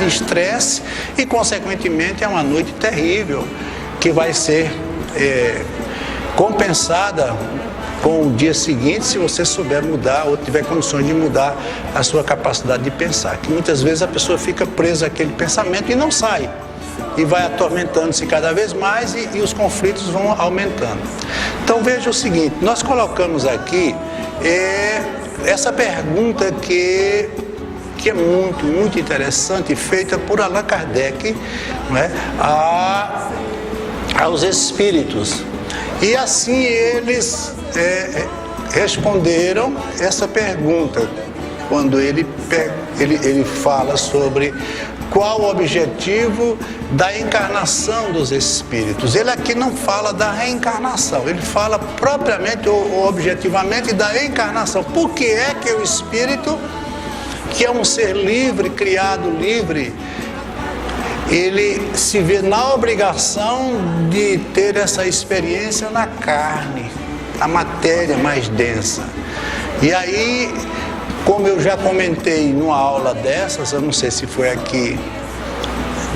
de estresse e, consequentemente, é uma noite terrível que vai ser compensada com o dia seguinte, se você souber mudar ou tiver condições de mudar a sua capacidade de pensar. Que muitas vezes a pessoa fica presa àquele pensamento e não sai. E vai atormentando-se cada vez mais e os conflitos vão aumentando. Então veja o seguinte, nós colocamos aqui essa pergunta que é muito, muito interessante, feita por Allan Kardec, não é? Aos espíritos. E assim eles responderam essa pergunta, quando ele fala sobre qual o objetivo da encarnação dos espíritos. Ele aqui não fala da reencarnação, ele fala propriamente ou objetivamente da encarnação. Por que é que o espírito, que é um ser livre, criado livre, ele se vê na obrigação de ter essa experiência na carne, na matéria mais densa? E aí, como eu já comentei numa aula dessas, eu não sei se foi aqui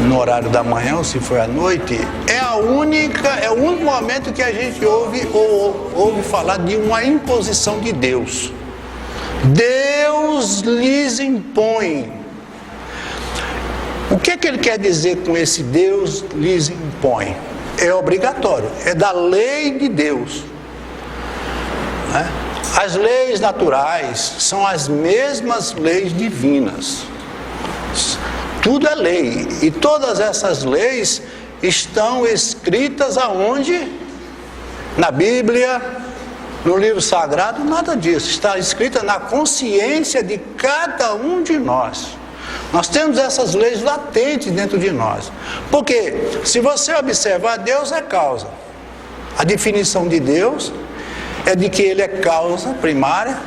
no horário da manhã ou se foi à noite, é o único momento que a gente ouve falar de uma imposição de Deus. Deus lhes impõe. O que ele quer dizer com esse Deus lhes impõe? É obrigatório, é da lei de Deus, né? As leis naturais são as mesmas leis divinas. Tudo é lei. E todas essas leis estão escritas aonde? Na Bíblia, no livro sagrado, nada disso. Está escrita na consciência de cada um de nós. Nós temos essas leis latentes dentro de nós. Porque, se você observar, Deus é causa. A definição de Deus é de que Ele é causa primária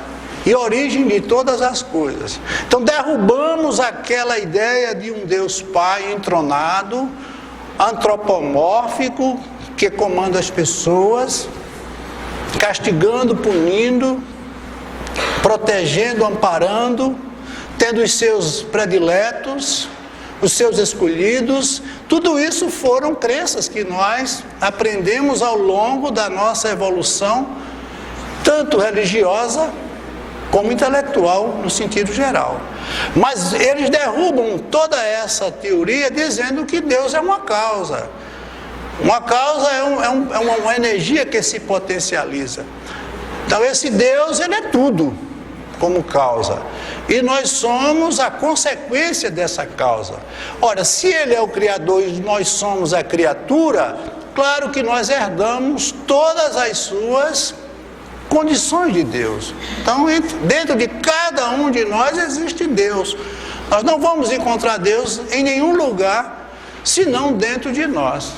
e origem de todas as coisas. Então derrubamos aquela ideia de um Deus Pai entronado, antropomórfico, que comanda as pessoas, castigando, punindo, protegendo, amparando, tendo os seus prediletos, os seus escolhidos. Tudo isso foram crenças que nós aprendemos ao longo da nossa evolução, tanto religiosa como intelectual, no sentido geral. Mas eles derrubam toda essa teoria dizendo que Deus é uma causa. Uma causa é uma energia que se potencializa. Então esse Deus, ele é tudo como causa. E nós somos a consequência dessa causa. Ora, se Ele é o Criador e nós somos a criatura, claro que nós herdamos todas as suas condições de Deus. Então, dentro de cada um de nós existe Deus. Nós não vamos encontrar Deus em nenhum lugar, senão dentro de nós.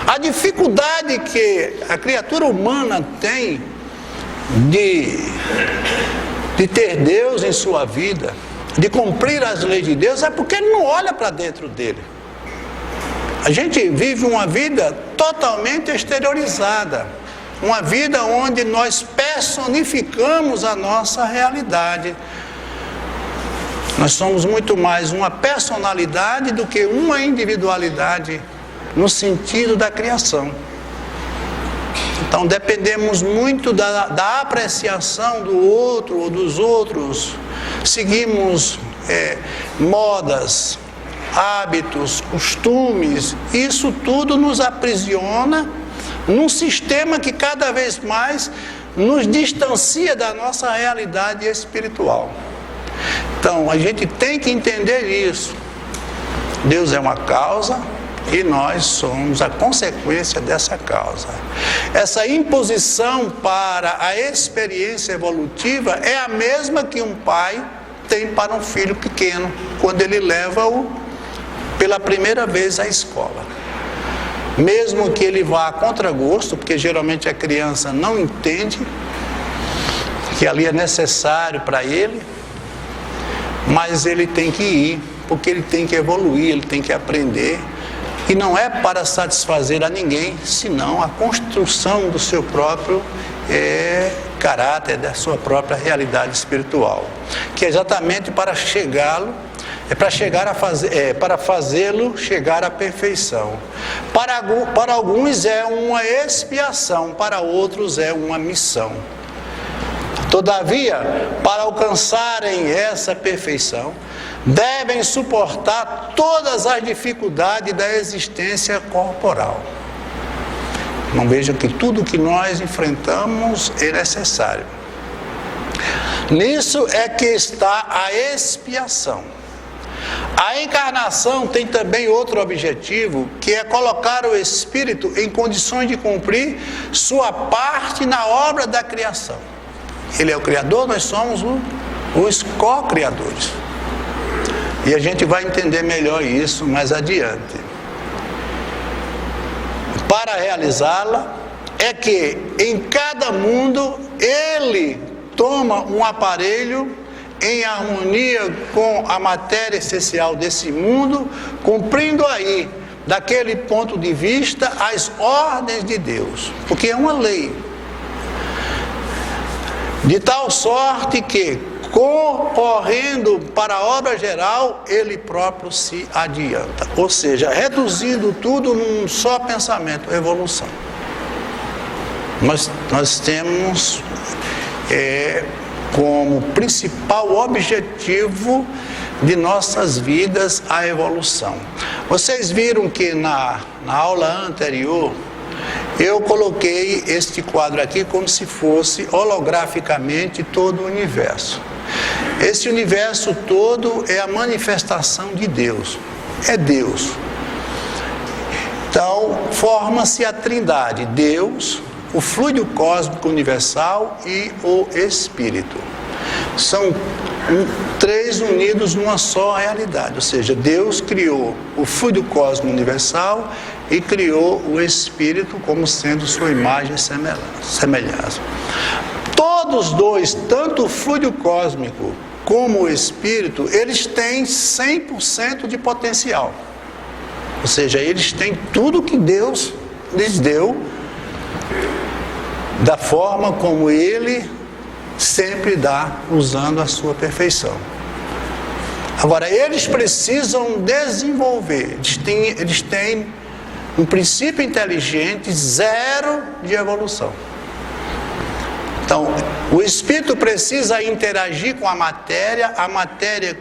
A dificuldade que a criatura humana tem de ter Deus em sua vida, de cumprir as leis de Deus, é porque ele não olha para dentro dele. A gente vive uma vida totalmente exteriorizada, uma vida onde nós personificamos a nossa realidade. Nós somos muito mais uma personalidade do que uma individualidade no sentido da criação. Então dependemos muito da apreciação do outro ou dos outros. Seguimos modas, hábitos, costumes. Isso tudo nos aprisiona num sistema que cada vez mais nos distancia da nossa realidade espiritual. Então a gente tem que entender isso. Deus é uma causa e nós somos a consequência dessa causa. Essa imposição para a experiência evolutiva é a mesma que um pai tem para um filho pequeno, quando ele leva-o pela primeira vez à escola. Mesmo que ele vá a contragosto, porque geralmente a criança não entende que ali é necessário para ele, mas ele tem que ir, porque ele tem que evoluir, ele tem que aprender. E não é para satisfazer a ninguém, senão a construção do seu próprio caráter, da sua própria realidade espiritual, que é exatamente para chegá-lo para fazê-lo chegar à perfeição. Para alguns é uma expiação, para outros é uma missão. Todavia, para alcançarem essa perfeição, devem suportar todas as dificuldades da existência corporal. Não vejam que tudo que nós enfrentamos é necessário. Nisso é que está a expiação. A encarnação tem também outro objetivo, que é colocar o espírito em condições de cumprir sua parte na obra da criação. Ele é o Criador, nós somos os co-criadores. E a gente vai entender melhor isso mais adiante. Para realizá-la, é que em cada mundo ele toma um aparelho em harmonia com a matéria essencial desse mundo, cumprindo aí, daquele ponto de vista, as ordens de Deus, porque é uma lei. De tal sorte que, concorrendo para a obra geral, ele próprio se adianta. Ou seja, reduzindo tudo num só pensamento, evolução. Nós temos como principal objetivo de nossas vidas a evolução. Vocês viram que na aula anterior, eu coloquei este quadro aqui como se fosse holograficamente todo o universo. Esse universo todo é a manifestação de Deus, é Deus. Então, forma-se a trindade, Deus, o fluido cósmico universal e o Espírito. São três unidos numa só realidade, ou seja, Deus criou o fluido cósmico universal e criou o Espírito como sendo sua imagem e semelhança. Todos dois, tanto o fluido cósmico como o Espírito, eles têm 100% de potencial. Ou seja, eles têm tudo que Deus lhes deu, da forma como Ele sempre dá, usando a sua perfeição. Agora, eles precisam desenvolver, eles têm um princípio inteligente, zero de evolução. Então, o Espírito precisa interagir com a matéria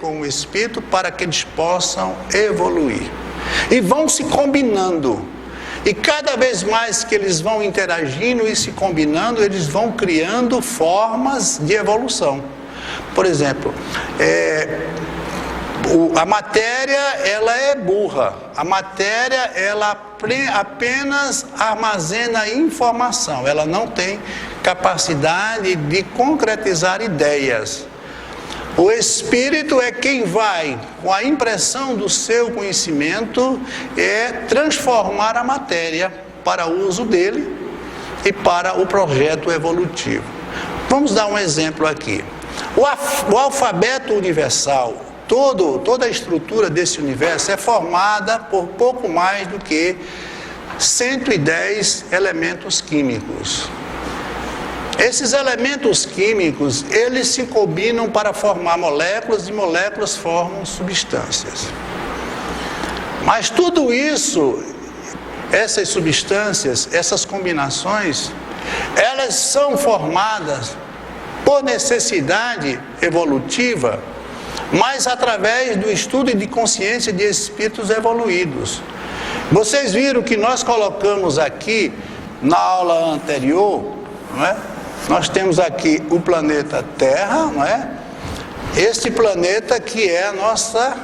com o Espírito, para que eles possam evoluir. E vão se combinando. E cada vez mais que eles vão interagindo e se combinando, eles vão criando formas de evolução. Por exemplo, a matéria, ela é burra. A matéria, ela apenas armazena informação. Ela não tem capacidade de concretizar ideias. O Espírito é quem vai, com a impressão do seu conhecimento, transformar a matéria para o uso dele e para o projeto evolutivo. Vamos dar um exemplo aqui. O alfabeto universal, toda a estrutura desse universo é formada por pouco mais do que 110 elementos químicos. Esses elementos químicos, eles se combinam para formar moléculas, e moléculas formam substâncias. Mas tudo isso, essas substâncias, essas combinações, elas são formadas por necessidade evolutiva, mas através do estudo de consciência de espíritos evoluídos. Vocês viram que nós colocamos aqui, na aula anterior, não é? Nós temos aqui o planeta Terra, não é? Este planeta que é a nossa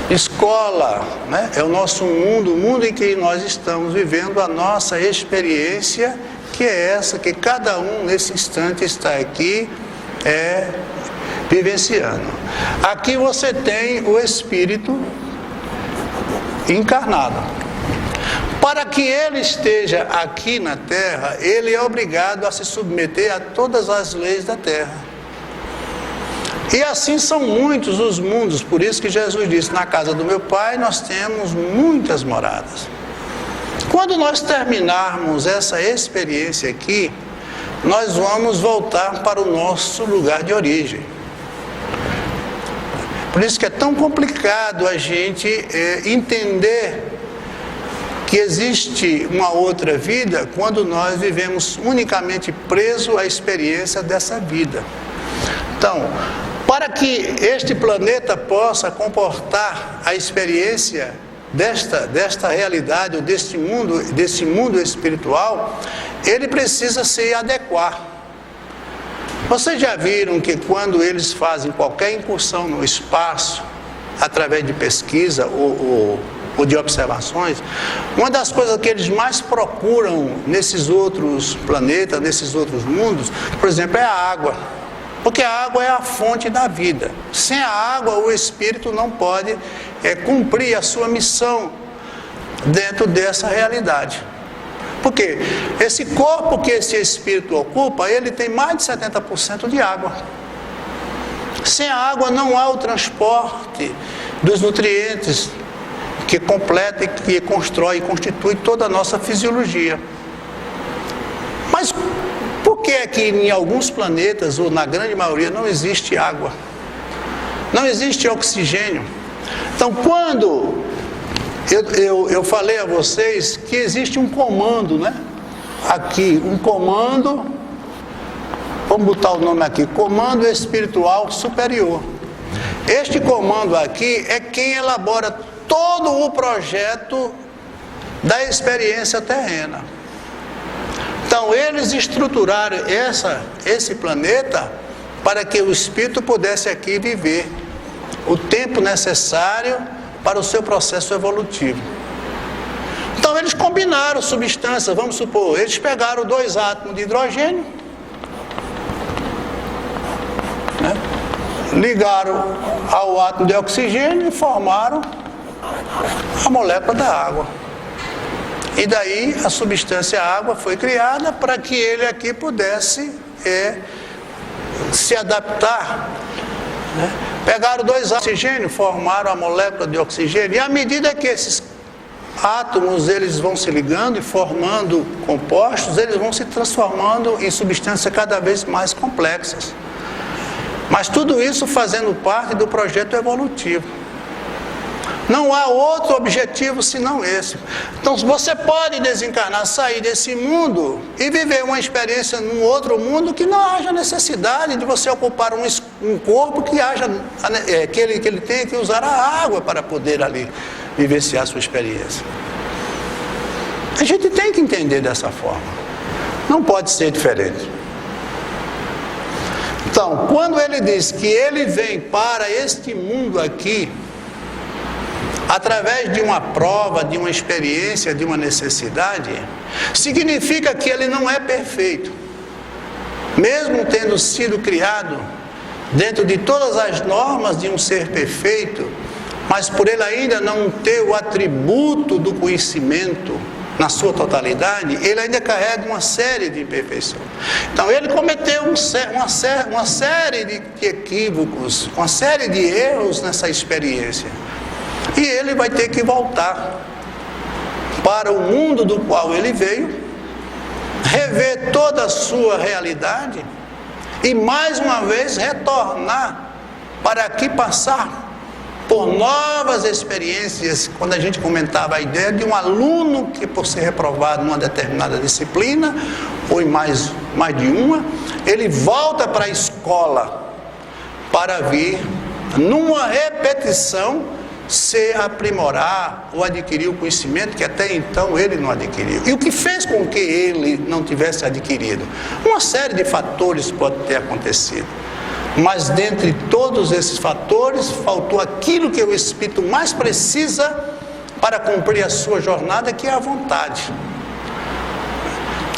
escola, né? É o nosso mundo, o mundo em que nós estamos vivendo a nossa experiência, que é essa que cada um nesse instante está aqui vivenciando. Aqui você tem o Espírito encarnado. Para que ele esteja aqui na Terra, ele é obrigado a se submeter a todas as leis da Terra. E assim são muitos os mundos, por isso que Jesus disse, na casa do meu Pai nós temos muitas moradas. Quando nós terminarmos essa experiência aqui, nós vamos voltar para o nosso lugar de origem. Por isso que é tão complicado a gente entender que existe uma outra vida quando nós vivemos unicamente preso à experiência dessa vida. Então, para que este planeta possa comportar a experiência desta realidade, ou desse mundo espiritual, ele precisa se adequar. Vocês já viram que quando eles fazem qualquer incursão no espaço, através de pesquisa ou de observações, uma das coisas que eles mais procuram nesses outros planetas, nesses outros mundos, por exemplo, é a água. Porque a água é a fonte da vida. Sem a água, o espírito não pode cumprir a sua missão dentro dessa realidade. Porque esse corpo que esse espírito ocupa, ele tem mais de 70% de água. Sem a água não há o transporte dos nutrientes que completa e que constrói e constitui toda a nossa fisiologia. Mas por que é que em alguns planetas, ou na grande maioria, não existe água? Não existe oxigênio. Então, quando eu falei a vocês que existe um comando, né? Aqui, um comando, vamos botar o nome aqui, Comando Espiritual Superior. Este comando aqui é quem elabora todo o projeto da experiência terrena. Então, eles estruturaram esse planeta para que o espírito pudesse aqui viver o tempo necessário para o seu processo evolutivo. Então, eles combinaram substâncias, vamos supor, eles pegaram 2 átomos de hidrogênio, né, ligaram ao átomo de oxigênio e formaram a molécula da água. E daí a substância água foi criada para que ele aqui pudesse se adaptar, né? Pegaram 2 átomos de oxigênio, formaram a molécula de oxigênio, e à medida que esses átomos eles vão se ligando e formando compostos, eles vão se transformando em substâncias cada vez mais complexas. Mas tudo isso fazendo parte do projeto evolutivo. Não há outro objetivo senão esse. Então, você pode desencarnar, sair desse mundo e viver uma experiência num outro mundo que não haja necessidade de você ocupar um corpo que ele tenha que usar a água para poder ali vivenciar a sua experiência. A gente tem que entender dessa forma. Não pode ser diferente. Então, quando ele diz que ele vem para este mundo aqui, através de uma prova, de uma experiência, de uma necessidade, significa que ele não é perfeito. Mesmo tendo sido criado dentro de todas as normas de um ser perfeito, mas por ele ainda não ter o atributo do conhecimento na sua totalidade, ele ainda carrega uma série de imperfeições. Então ele cometeu uma série de equívocos, uma série de erros nessa experiência. E ele vai ter que voltar para o mundo do qual ele veio, rever toda a sua realidade e mais uma vez retornar para aqui passar por novas experiências. Quando a gente comentava a ideia de um aluno que, por ser reprovado numa determinada disciplina, ou em mais de uma, ele volta para a escola para vir numa repetição se aprimorar ou adquirir o conhecimento que até então ele não adquiriu. E o que fez com que ele não tivesse adquirido? Uma série de fatores pode ter acontecido. Mas dentre todos esses fatores, faltou aquilo que o espírito mais precisa para cumprir a sua jornada, que é a vontade.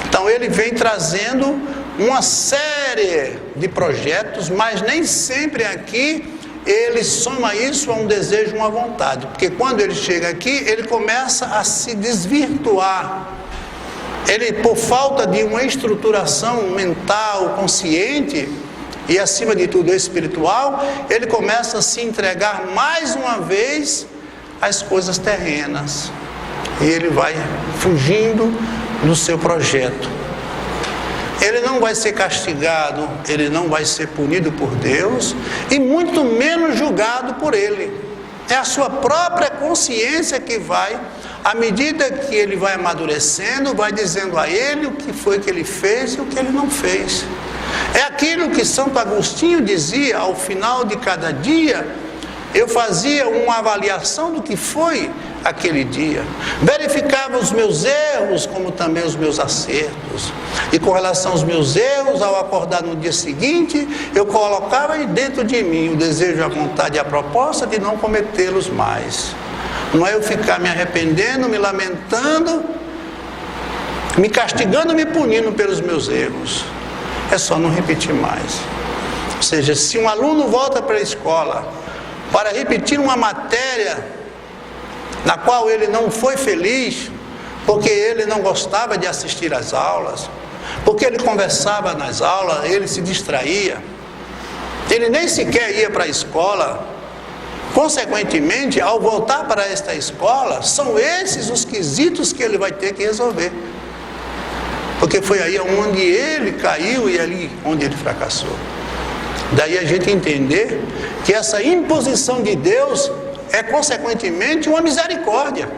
Então ele vem trazendo uma série de projetos, mas nem sempre aqui ele soma isso a um desejo, uma vontade. Porque quando ele chega aqui, ele começa a se desvirtuar. Ele, por falta de uma estruturação mental, consciente, e acima de tudo espiritual, ele começa a se entregar mais uma vez às coisas terrenas. E ele vai fugindo do seu projeto. Ele não vai ser castigado, ele não vai ser punido por Deus e muito menos julgado por ele. É a sua própria consciência que vai, à medida que ele vai amadurecendo, vai dizendo a ele o que foi que ele fez e o que ele não fez. É aquilo que Santo Agostinho dizia: ao final de cada dia, eu fazia uma avaliação do que foi aquele dia, verificava os meus erros como também os meus acertos, e com relação aos meus erros, ao acordar no dia seguinte, eu colocava dentro de mim o desejo, a vontade e a proposta de não cometê-los mais. Não é eu ficar me arrependendo, me lamentando, me castigando, me punindo pelos meus erros. É só não repetir mais. Ou seja, se um aluno volta para a escola para repetir uma matéria na qual ele não foi feliz, porque ele não gostava de assistir às aulas, porque ele conversava nas aulas, ele se distraía, ele nem sequer ia para a escola. Consequentemente, ao voltar para esta escola, são esses os quesitos que ele vai ter que resolver, porque foi aí onde ele caiu e ali onde ele fracassou. Daí a gente entender que essa imposição de Deus é consequentemente uma misericórdia.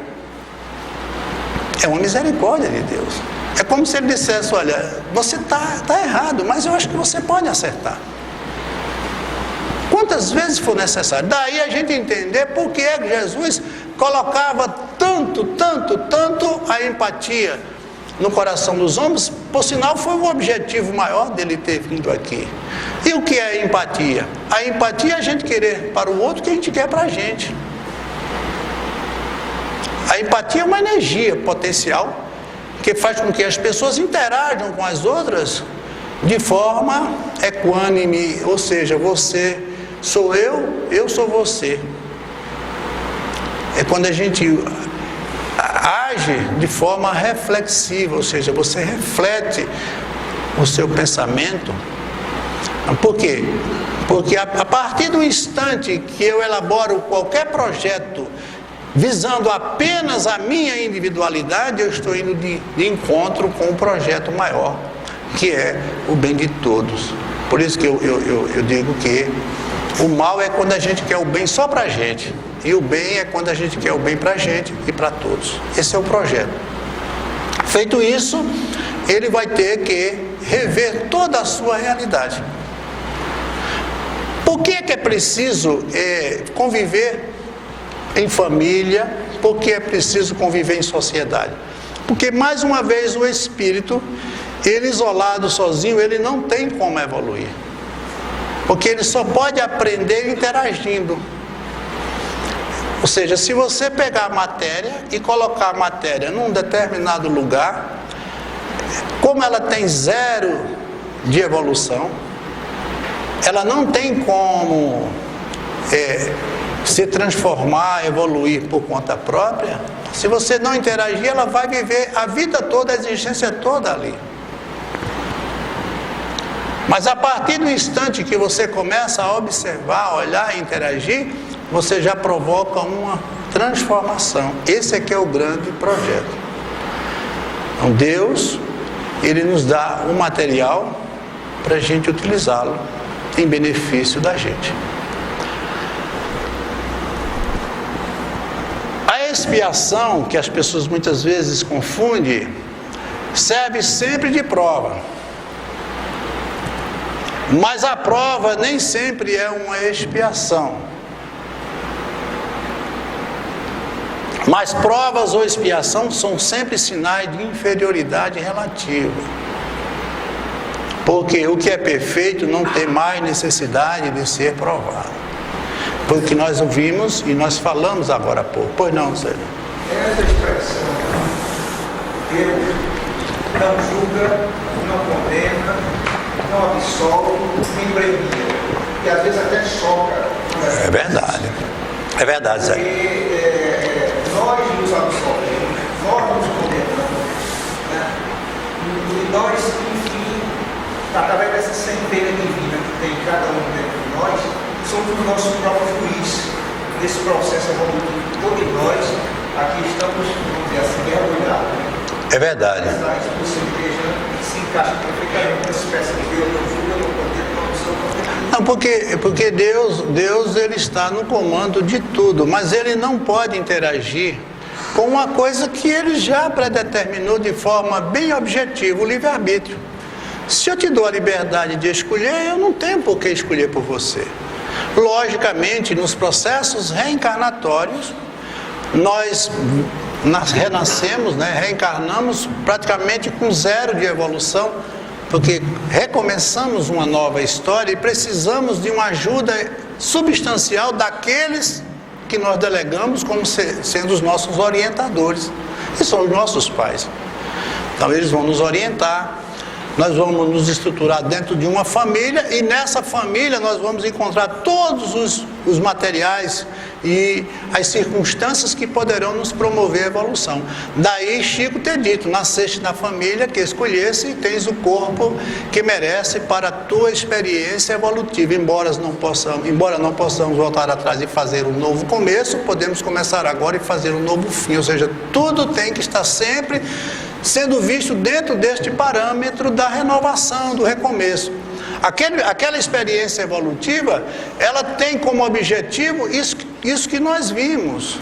É uma misericórdia de Deus. É como se ele dissesse: olha, você está errado, mas eu acho que você pode acertar. Quantas vezes for necessário. Daí a gente entender por que é que Jesus colocava tanto a empatia no coração dos homens. Por sinal, foi o objetivo maior dele ter vindo aqui. E o que é a empatia? A empatia é a gente querer para o outro o que a gente quer para a gente. A empatia é uma energia potencial que faz com que as pessoas interajam com as outras de forma equânime, ou seja, você sou eu sou você. É quando a gente age de forma reflexiva, ou seja, você reflete o seu pensamento. Por quê? Porque a partir do instante que eu elaboro qualquer projeto visando apenas a minha individualidade, eu estou indo de encontro com um projeto maior, que é o bem de todos. Por isso que eu digo que o mal é quando a gente quer o bem só para a gente, e o bem é quando a gente quer o bem para a gente e para todos. Esse é o projeto. Feito isso, ele vai ter que rever toda a sua realidade. Por que é preciso conviver em família? Por que é preciso conviver em sociedade? Porque, mais uma vez, o espírito, ele isolado, sozinho, ele não tem como evoluir. Porque ele só pode aprender interagindo. Ou seja, se você pegar a matéria e colocar a matéria num determinado lugar, como ela tem zero de evolução, ela não tem como se transformar, evoluir por conta própria. Se você não interagir, ela vai viver a vida toda, a existência toda ali. Mas a partir do instante que você começa a observar, olhar e interagir, você já provoca uma transformação. Esse é que é o grande projeto. Então Deus, ele nos dá um material para a gente utilizá-lo em benefício da gente. A expiação, que as pessoas muitas vezes confundem, serve sempre de prova. Mas a prova nem sempre é uma expiação. Mas provas ou expiação são sempre sinais de inferioridade relativa. Porque o que é perfeito não tem mais necessidade de ser provado. Foi o que nós ouvimos e nós falamos agora há pouco. Pois não, Zé? Essa expressão, Deus não julga, não condena, não absolve, nem premia. E às vezes até choca. É verdade. É verdade, Zé. Nós nos absolvemos, nós nos condenamos, né? E nós, enfim, através dessa centelha divina que tem cada um dentro de nós, somos o nosso próprio juiz nesse processo evolutivo. Todos nós aqui estamos, vamos dizer assim, mergulhados. É verdade. Essa igreja se encaixa perfeitamente. também essa espécie de Deus não julga, não condena, não absolve. Não, porque Deus ele está no comando de tudo, mas ele não pode interagir com uma coisa que ele já predeterminou de forma bem objetiva, o livre-arbítrio. Se eu te dou a liberdade de escolher, eu não tenho por que escolher por você. Logicamente, nos processos reencarnatórios, nós renascemos, reencarnamos praticamente com zero de evolução, porque recomeçamos uma nova história e precisamos de uma ajuda substancial daqueles que nós delegamos como sendo os nossos orientadores, que são os nossos pais. Então eles vão nos orientar, nós vamos nos estruturar dentro de uma família e nessa família nós vamos encontrar todos os materiais e as circunstâncias que poderão nos promover a evolução. Daí Chico ter dito, nasceste na família que escolhesse e tens o corpo que merece para a tua experiência evolutiva. Embora não possamos voltar atrás e fazer um novo começo, podemos começar agora e fazer um novo fim. Ou seja, tudo tem que estar sempre sendo visto dentro deste parâmetro da renovação, do recomeço. Aquela experiência evolutiva, ela tem como objetivo isso que nós vimos,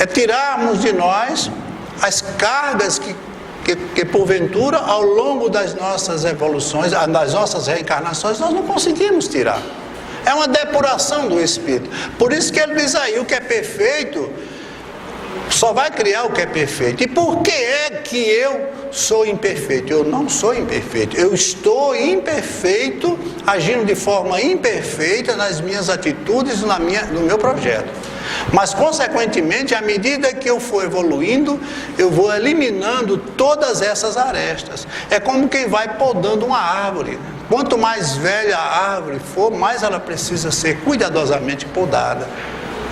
é tirarmos de nós as cargas que porventura ao longo das nossas evoluções, das nossas reencarnações, nós não conseguimos tirar. É uma depuração do espírito. Por isso que ele diz aí, o que é perfeito só vai criar o que é perfeito. E por que é que eu sou imperfeito? Eu não sou imperfeito. Eu estou imperfeito, agindo de forma imperfeita nas minhas atitudes, no meu projeto. Mas, consequentemente, à medida que eu for evoluindo, eu vou eliminando todas essas arestas. É como quem vai podando uma árvore. Quanto mais velha a árvore for, mais ela precisa ser cuidadosamente podada.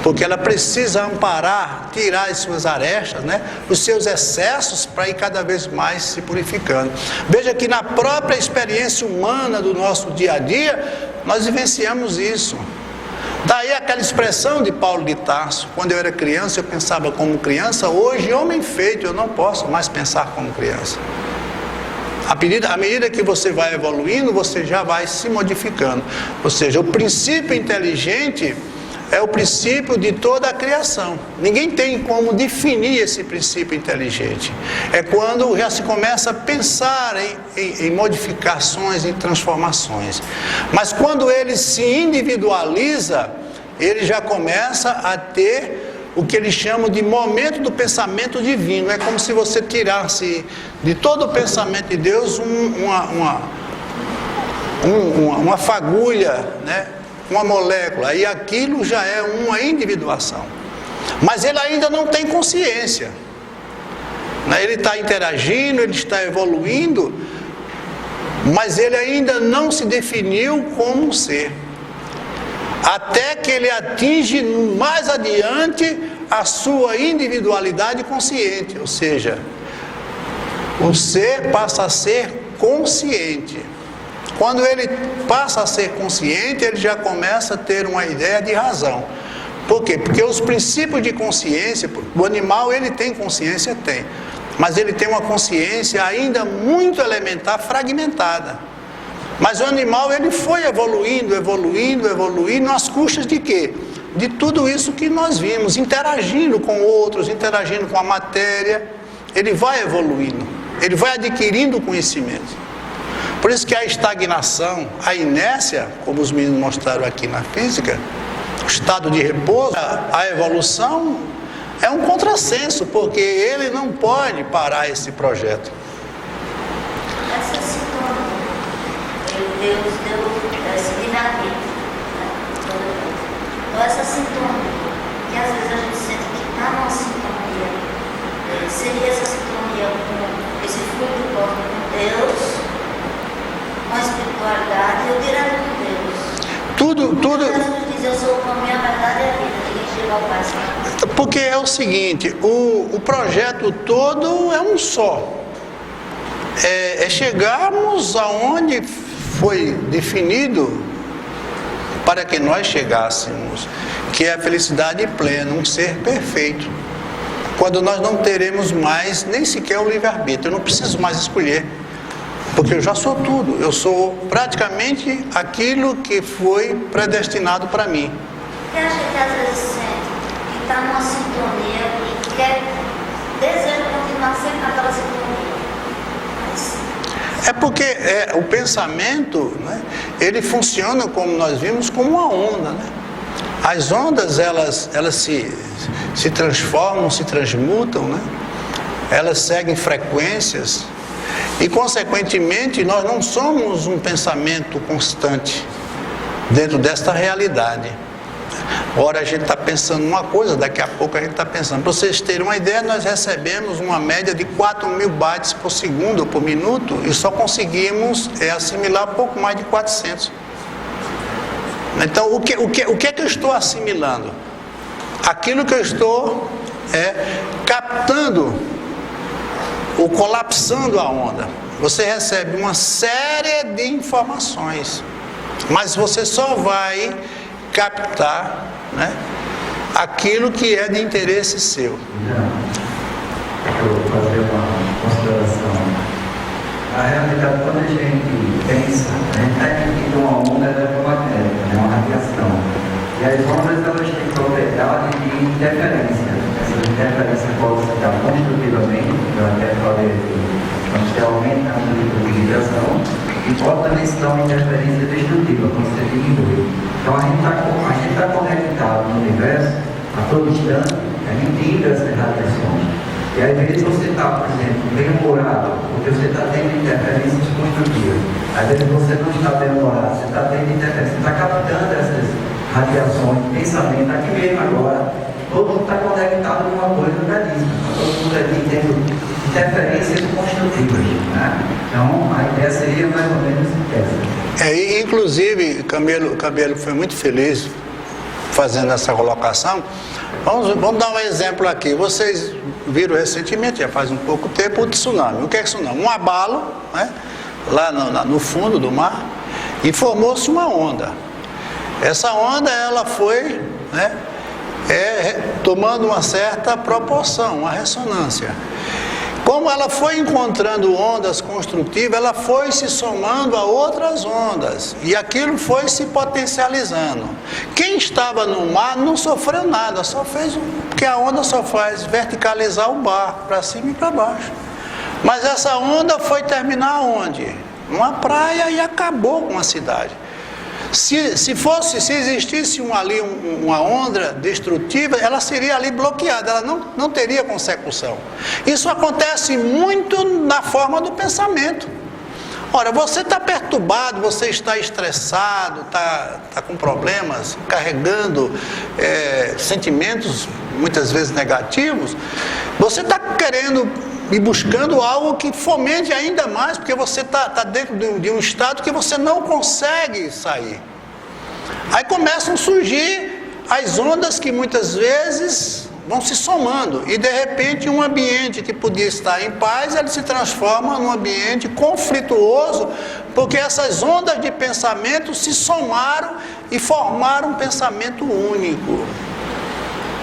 Porque ela precisa amparar, tirar as suas arestas, os seus excessos, para ir cada vez mais se purificando. Veja que na própria experiência humana do nosso dia a dia, nós vivenciamos isso. Daí aquela expressão de Paulo de Tarso, quando eu era criança, eu pensava como criança, hoje, homem feito, eu não posso mais pensar como criança. À medida que você vai evoluindo, você já vai se modificando. Ou seja, o princípio inteligente é o princípio de toda a criação. Ninguém tem como definir esse princípio inteligente. É quando já se começa a pensar em modificações, em transformações. Mas quando ele se individualiza, ele já começa a ter o que eles chamam de momento do pensamento divino. É como se você tirasse de todo o pensamento de Deus uma fagulha, uma molécula, e aquilo já é uma individuação. Mas ele ainda não tem consciência. Ele está interagindo, ele está evoluindo, mas ele ainda não se definiu como um ser. Até que ele atinge mais adiante a sua individualidade consciente, ou seja, o ser passa a ser consciente. Quando ele passa a ser consciente, ele já começa a ter uma ideia de razão. Por quê? Porque os princípios de consciência, o animal ele tem consciência? Tem. Mas ele tem uma consciência ainda muito elementar, fragmentada. Mas o animal ele foi evoluindo às custas de quê? De tudo isso que nós vimos, interagindo com outros, interagindo com a matéria. Ele vai evoluindo, ele vai adquirindo conhecimento. Por isso que a estagnação, a inércia, como os meninos mostraram aqui na física, o estado de repouso, a evolução é um contrassenso, porque ele não pode parar esse projeto. Essa sintonia, Deus deu esse livre-arbítrio, Então essa sintonia, que às vezes a gente sente que está numa sintonia, seria essa sintonia com esse fluido cósmico com Deus, com a espiritualidade, eu direto com Deus. Tudo. Jesus diz, eu sou o caminho, a verdade e a vida, ninguém chega ao Pai sem mim. Porque é o seguinte, o projeto todo é um só. É chegarmos aonde foi definido para que nós chegássemos, que é a felicidade plena, um ser perfeito. Quando nós não teremos mais nem sequer o livre-arbítrio, eu não preciso mais escolher. Porque eu já sou tudo, eu sou praticamente aquilo que foi predestinado para mim. Você acha que às vezes sente que está numa sintonia e quer, deseja continuar sempre naquela sintonia? É porque o pensamento, né, ele funciona, como nós vimos, como uma onda, né? As ondas, elas se transformam, se transmutam, né? Elas seguem frequências e, consequentemente, nós não somos um pensamento constante dentro desta realidade. Ora a gente está pensando uma coisa, daqui a pouco a gente está pensando. Para vocês terem uma ideia, nós recebemos uma média de 4.000 bytes por segundo ou por minuto e só conseguimos assimilar pouco mais de 400. Então, o que é que eu estou assimilando? Aquilo que eu estou captando ou colapsando a onda. Você recebe uma série de informações, mas você só vai captar, né, aquilo que é de interesse seu. Eu vou fazer uma consideração. Na realidade, quando a gente pensa, a gente está emitindo uma onda eletromagnética, uma radiação. E as ondas, elas têm propriedade de interferência. Essa interferência pode se dar construtivamente, eu até falei quando você aumenta a amplitude de vibração, e pode também se dar uma interferência destrutiva, quando você diminui. Então a gente está conectado no universo a todo instante, emitindo essas radiações. E às vezes você está, por exemplo, bem-humorado, porque você está tendo interferências construtivas. Às vezes você não está bem-humorado, você está tendo interferência, você está captando essas radiações, pensamento, aqui mesmo agora. Todo mundo está conectado numa coisa belíssima. Todo mundo aqui tendo interferências construtivas, né? Então a ideia seria mais ou menos essa. Inclusive, Camelo foi muito feliz fazendo essa colocação. Vamos dar um exemplo aqui. Vocês viram recentemente, já faz um pouco tempo, o tsunami. O que é tsunami? Um abalo, né, lá no fundo do mar, e formou-se uma onda. Essa onda, ela foi, né, tomando uma certa proporção, uma ressonância. Como ela foi encontrando ondas construtivas, ela foi se somando a outras ondas. E aquilo foi se potencializando. Quem estava no mar não sofreu nada, só fez porque a onda só faz verticalizar o barco, para cima e para baixo. Mas essa onda foi terminar onde? Numa praia e acabou com a cidade. Se existisse uma onda destrutiva, ela seria ali bloqueada, ela não teria consecução. Isso acontece muito na forma do pensamento. Ora, você está perturbado, você está estressado, está com problemas, carregando sentimentos muitas vezes negativos, você está querendo e buscando algo que fomente ainda mais, porque você está dentro de um estado que você não consegue sair. Aí começam a surgir as ondas que muitas vezes vão se somando, e de repente um ambiente que podia estar em paz, ele se transforma num ambiente conflituoso, porque essas ondas de pensamento se somaram e formaram um pensamento único.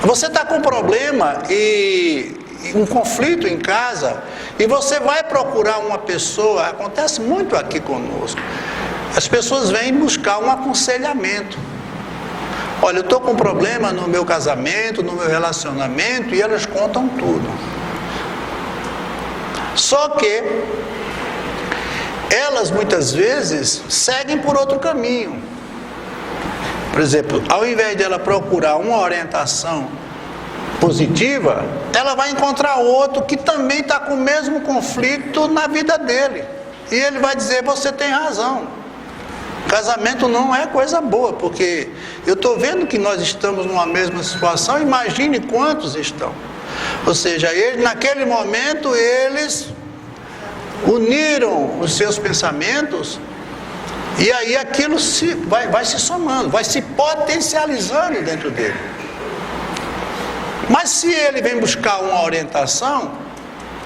Você está com um problema e um conflito em casa, e você vai procurar uma pessoa, acontece muito aqui conosco, as pessoas vêm buscar um aconselhamento. Olha, eu estou com um problema no meu casamento, no meu relacionamento, e elas contam tudo. Só que elas muitas vezes seguem por outro caminho. Por exemplo, ao invés de ela procurar uma orientação positiva, ela vai encontrar outro que também está com o mesmo conflito na vida dele. E ele vai dizer, você tem razão. Casamento não é coisa boa, porque eu estou vendo que nós estamos numa mesma situação, imagine quantos estão. Ou seja, naquele momento eles uniram os seus pensamentos, e aí aquilo vai se somando, vai se potencializando dentro dele. Mas se ele vem buscar uma orientação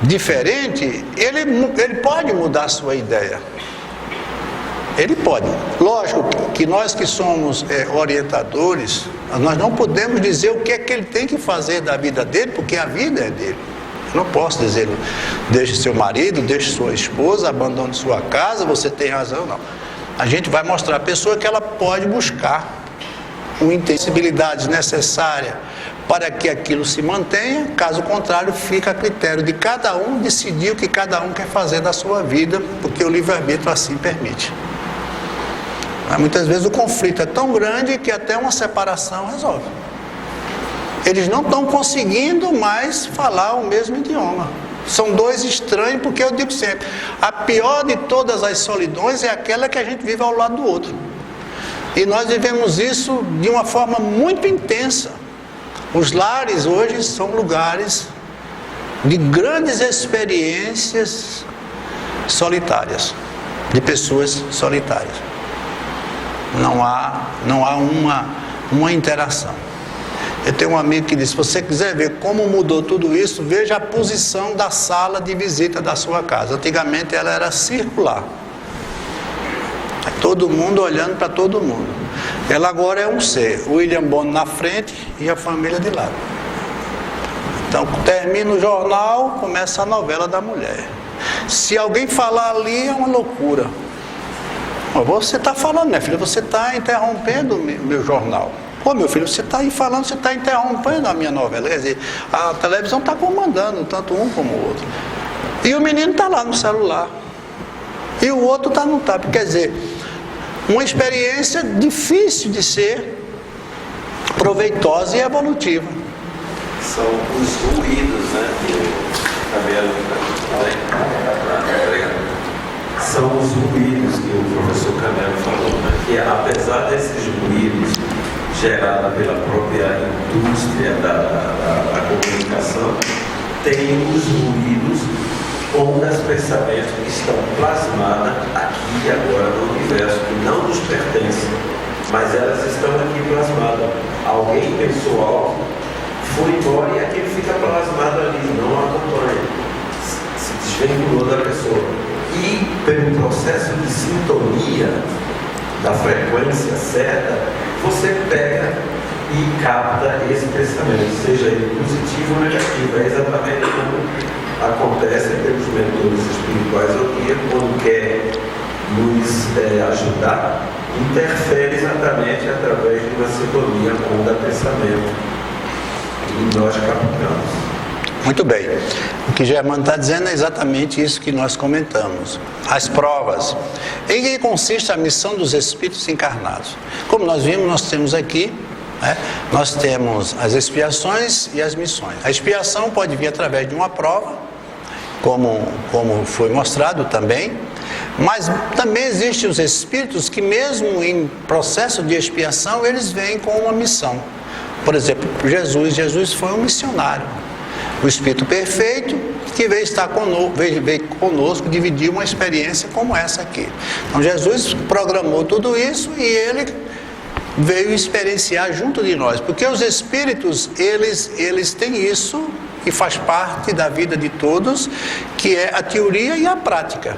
diferente, ele pode mudar a sua ideia. Ele pode. Lógico que nós que somos orientadores, nós não podemos dizer o que é que ele tem que fazer da vida dele, porque a vida é dele. Não posso dizer, deixe seu marido, deixe sua esposa, abandone sua casa, você tem razão, não. A gente vai mostrar à pessoa que ela pode buscar uma intensibilidade necessária para que aquilo se mantenha, caso contrário, fica a critério de cada um decidir o que cada um quer fazer da sua vida, porque o livre-arbítrio assim permite. Mas muitas vezes o conflito é tão grande que até uma separação resolve. Eles não estão conseguindo mais falar o mesmo idioma. São dois estranhos, porque eu digo sempre, a pior de todas as solidões é aquela que a gente vive ao lado do outro. E nós vivemos isso de uma forma muito intensa. Os lares hoje são lugares de grandes experiências solitárias, de pessoas solitárias. Não há uma interação. Eu tenho um amigo que disse, se você quiser ver como mudou tudo isso, veja a posição da sala de visita da sua casa. Antigamente ela era circular. Todo mundo olhando para todo mundo. Ela agora é um ser. O William Bonner na frente e a família de lado. Então termina o jornal, começa a novela da mulher. Se alguém falar ali é uma loucura. Você está falando, minha filha, você está interrompendo o meu jornal. Pô, meu filho, você está aí falando, você está interrompendo a minha novela. Quer dizer, a televisão está comandando, tanto um como o outro. E o menino está lá no celular. E o outro está no tab. Quer dizer, uma experiência difícil de ser proveitosa e evolutiva. São os ruídos, né? Que o cabelo são os ruídos que o professor Camelo falou, né? Que apesar desses ruídos gerados pela própria indústria da comunicação, tem os ruídos, ondas de pensamento que estão plasmadas aqui e agora no universo, que não nos pertencem, mas elas estão aqui plasmadas. Alguém pensou algo, foi embora e aquilo fica plasmado ali, não acompanha, se desvinculou da pessoa. E pelo processo de sintonia da frequência certa, você pega e capta esse pensamento, seja ele positivo ou negativo. É exatamente como acontece pelos mentores espirituais ao dia, quando quer nos ajudar, interfere exatamente através de uma sintonia onda pensamento. E nós captamos. Muito bem. O que Germano está dizendo é exatamente isso que nós comentamos. As provas. Em que consiste a missão dos espíritos encarnados? Como nós vimos, nós temos aqui, nós temos as expiações e as missões. A expiação pode vir através de uma prova, como foi mostrado também, mas também existem os espíritos que mesmo em processo de expiação, eles vêm com uma missão. Por exemplo, Jesus foi um missionário. O Espírito Perfeito que veio estar conosco, dividir uma experiência como essa aqui. Então Jesus programou tudo isso e ele veio experienciar junto de nós, porque os Espíritos, eles têm isso e faz parte da vida de todos, que é a teoria e a prática.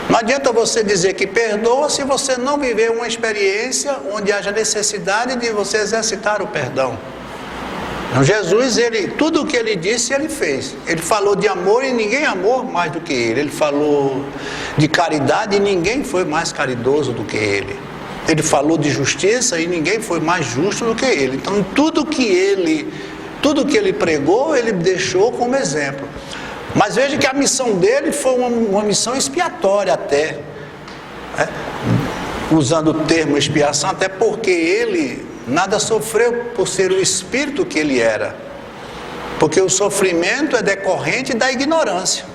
Não adianta você dizer que perdoa se você não viver uma experiência onde haja necessidade de você exercitar o perdão. Então, Jesus, tudo o que ele disse, ele fez. Ele falou de amor e ninguém amou mais do que ele. Ele falou de caridade e ninguém foi mais caridoso do que ele. Ele falou de justiça e ninguém foi mais justo do que ele. Então, tudo que ele pregou, ele deixou como exemplo. Mas veja que a missão dele foi uma missão expiatória até. Usando o termo expiação, até porque ele nada sofreu por ser o espírito que ele era. Porque o sofrimento é decorrente da ignorância.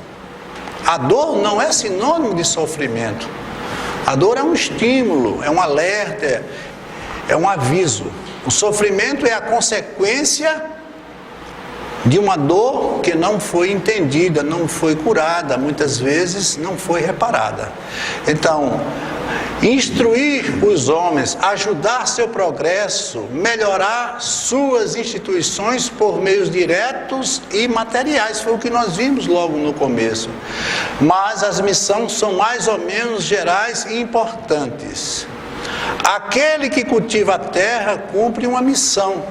A dor não é sinônimo de sofrimento. A dor é um estímulo, é um alerta, é um aviso. O sofrimento é a consequência de uma dor que não foi entendida, não foi curada, muitas vezes não foi reparada. Então, instruir os homens, ajudar seu progresso, melhorar suas instituições por meios diretos e materiais, foi o que nós vimos logo no começo. Mas as missões são mais ou menos gerais e importantes. Aquele que cultiva a terra cumpre uma missão,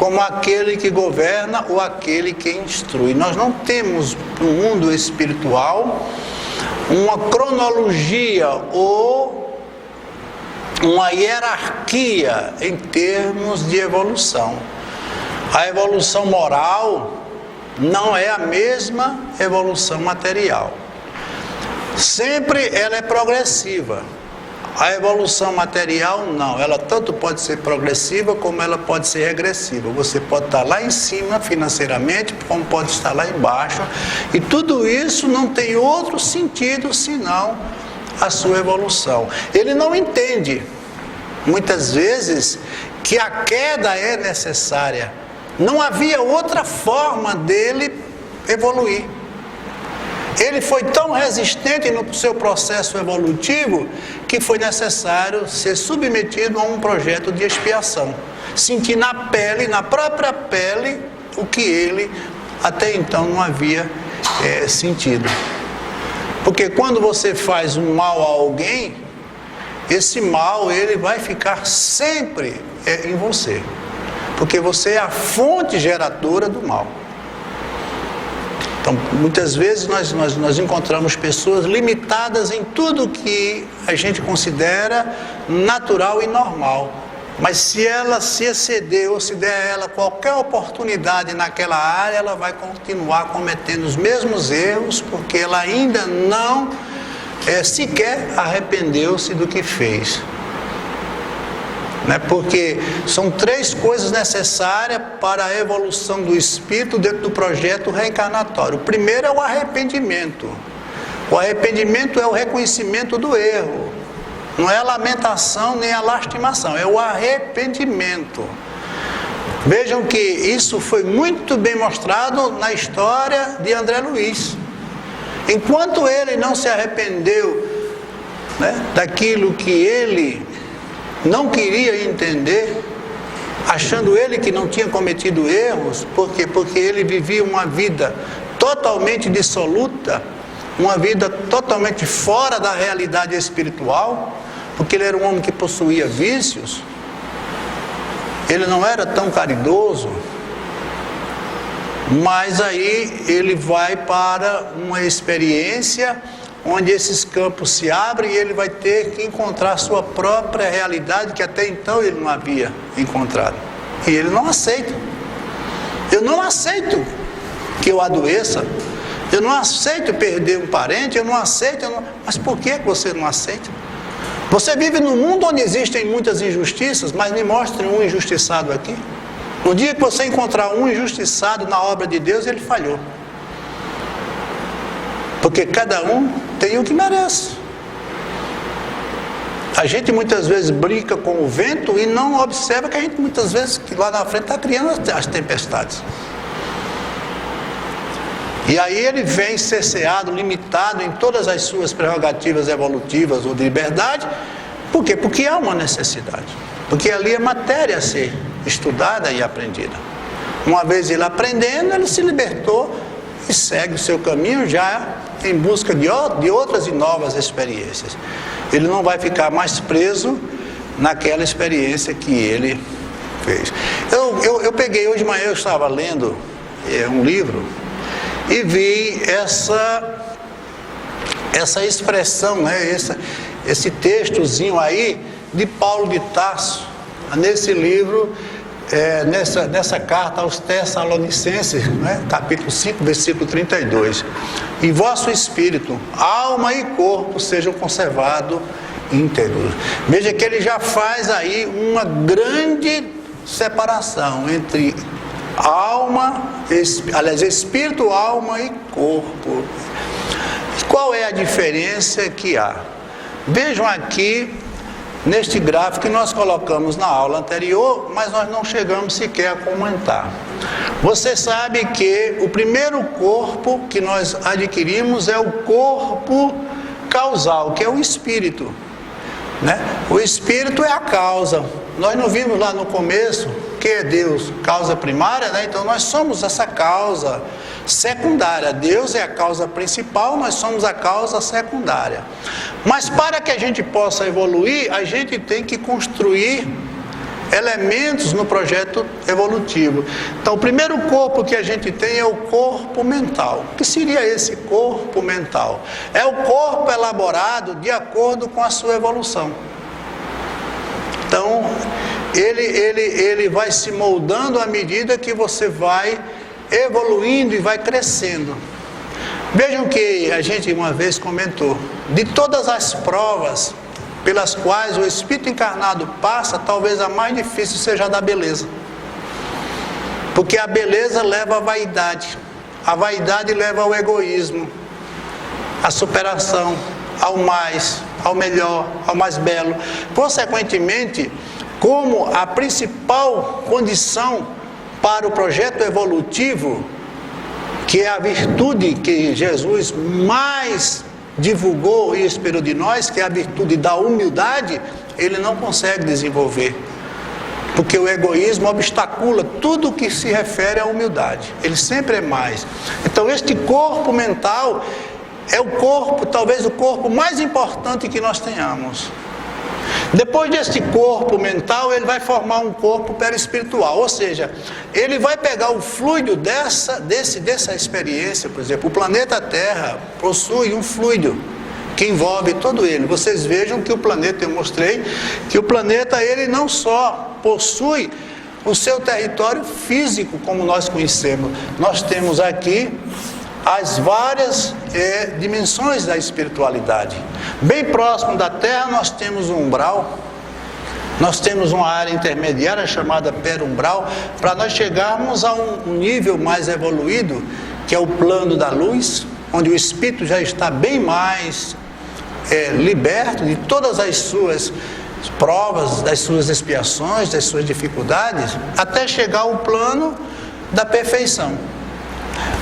como aquele que governa ou aquele que instrui. Nós não temos no mundo espiritual uma cronologia ou uma hierarquia em termos de evolução. A evolução moral não é a mesma evolução material. Sempre ela é progressiva. A evolução material não, ela tanto pode ser progressiva como ela pode ser regressiva. Você pode estar lá em cima financeiramente, como pode estar lá embaixo, e tudo isso não tem outro sentido senão a sua evolução. Ele não entende, muitas vezes, que a queda é necessária. Não havia outra forma dele evoluir. Ele foi tão resistente no seu processo evolutivo que foi necessário ser submetido a um projeto de expiação. Sentir na pele, na própria pele, o que ele até então não havia sentido. Porque quando você faz um mal a alguém, esse mal ele vai ficar sempre em você. Porque você é a fonte geradora do mal. Então, muitas vezes nós encontramos pessoas limitadas em tudo que a gente considera natural e normal. Mas se ela se exceder ou se der a ela qualquer oportunidade naquela área, ela vai continuar cometendo os mesmos erros, porque ela ainda não sequer arrependeu-se do que fez. Porque são 3 coisas necessárias para a evolução do espírito dentro do projeto reencarnatório. O primeiro é o arrependimento. O arrependimento é o reconhecimento do erro. Não é a lamentação nem a lastimação, é o arrependimento. Vejam que isso foi muito bem mostrado na história de André Luiz. Enquanto ele não se arrependeu daquilo que ele não queria entender, achando ele que não tinha cometido erros, por quê? Porque ele vivia uma vida totalmente dissoluta, uma vida totalmente fora da realidade espiritual, porque ele era um homem que possuía vícios, ele não era tão caridoso, mas aí ele vai para uma experiência onde esses campos se abrem e ele vai ter que encontrar a sua própria realidade que até então ele não havia encontrado. E ele não aceita. Eu não aceito que eu adoeça. Eu não aceito perder um parente. Eu não aceito. Mas por que você não aceita? Você vive num mundo onde existem muitas injustiças, mas me mostre um injustiçado aqui. No dia que você encontrar um injustiçado na obra de Deus, ele falhou. Porque cada um tem o que merece. A gente muitas vezes brinca com o vento e não observa que a gente muitas vezes que lá na frente está criando as tempestades. E aí ele vem cerceado, limitado em todas as suas prerrogativas evolutivas ou de liberdade. Por quê? Porque há uma necessidade. Porque ali é matéria a ser estudada e aprendida. Uma vez ele aprendendo, ele se libertou e segue o seu caminho já em busca de outras e novas experiências. Ele não vai ficar mais preso naquela experiência que ele fez. Eu peguei, hoje de manhã eu estava lendo um livro e vi essa expressão, esse textozinho aí de Paulo de Tarso, nesse livro, nessa carta aos Tessalonicenses, capítulo 5, versículo 32. E vosso espírito, alma e corpo sejam conservados íntegros. Veja que ele já faz aí uma grande separação entre espírito, alma e corpo. Qual é a diferença que há? Vejam aqui neste gráfico que nós colocamos na aula anterior, mas nós não chegamos sequer a comentar. Você sabe que o primeiro corpo que nós adquirimos é o corpo causal, que é o espírito. O espírito é a causa. Nós não vimos lá no começo que é Deus, causa primária, então nós somos essa causa secundária. Deus é a causa principal, nós somos a causa secundária. Mas para que a gente possa evoluir, a gente tem que construir elementos no projeto evolutivo. Então, o primeiro corpo que a gente tem é o corpo mental. O que seria esse corpo mental? É o corpo elaborado de acordo com a sua evolução. Então, ele vai se moldando à medida que você vai evoluindo e vai crescendo. Vejam que a gente uma vez comentou, de todas as provas pelas quais o espírito encarnado passa, talvez a mais difícil seja a da beleza. Porque a beleza leva à vaidade, a vaidade leva ao egoísmo, à superação, ao mais, ao melhor, ao mais belo. Consequentemente, como a principal condição para o projeto evolutivo, que é a virtude que Jesus mais divulgou e esperou de nós, que é a virtude da humildade, ele não consegue desenvolver. Porque o egoísmo obstacula tudo que se refere à humildade. Ele sempre é mais. Então, este corpo mental é o corpo, talvez o corpo mais importante que nós tenhamos. Depois deste corpo mental, ele vai formar um corpo perispiritual, ou seja, ele vai pegar o fluido dessa experiência. Por exemplo, o planeta Terra possui um fluido que envolve todo ele. Vocês vejam que o planeta, eu mostrei, que o planeta ele não só possui o seu território físico como nós conhecemos, nós temos aqui as várias dimensões da espiritualidade. Bem próximo da Terra nós temos um umbral, nós temos uma área intermediária chamada perumbral, para nós chegarmos a um nível mais evoluído, que é o plano da luz, onde o espírito já está bem mais liberto de todas as suas provas, das suas expiações, das suas dificuldades, até chegar ao plano da perfeição.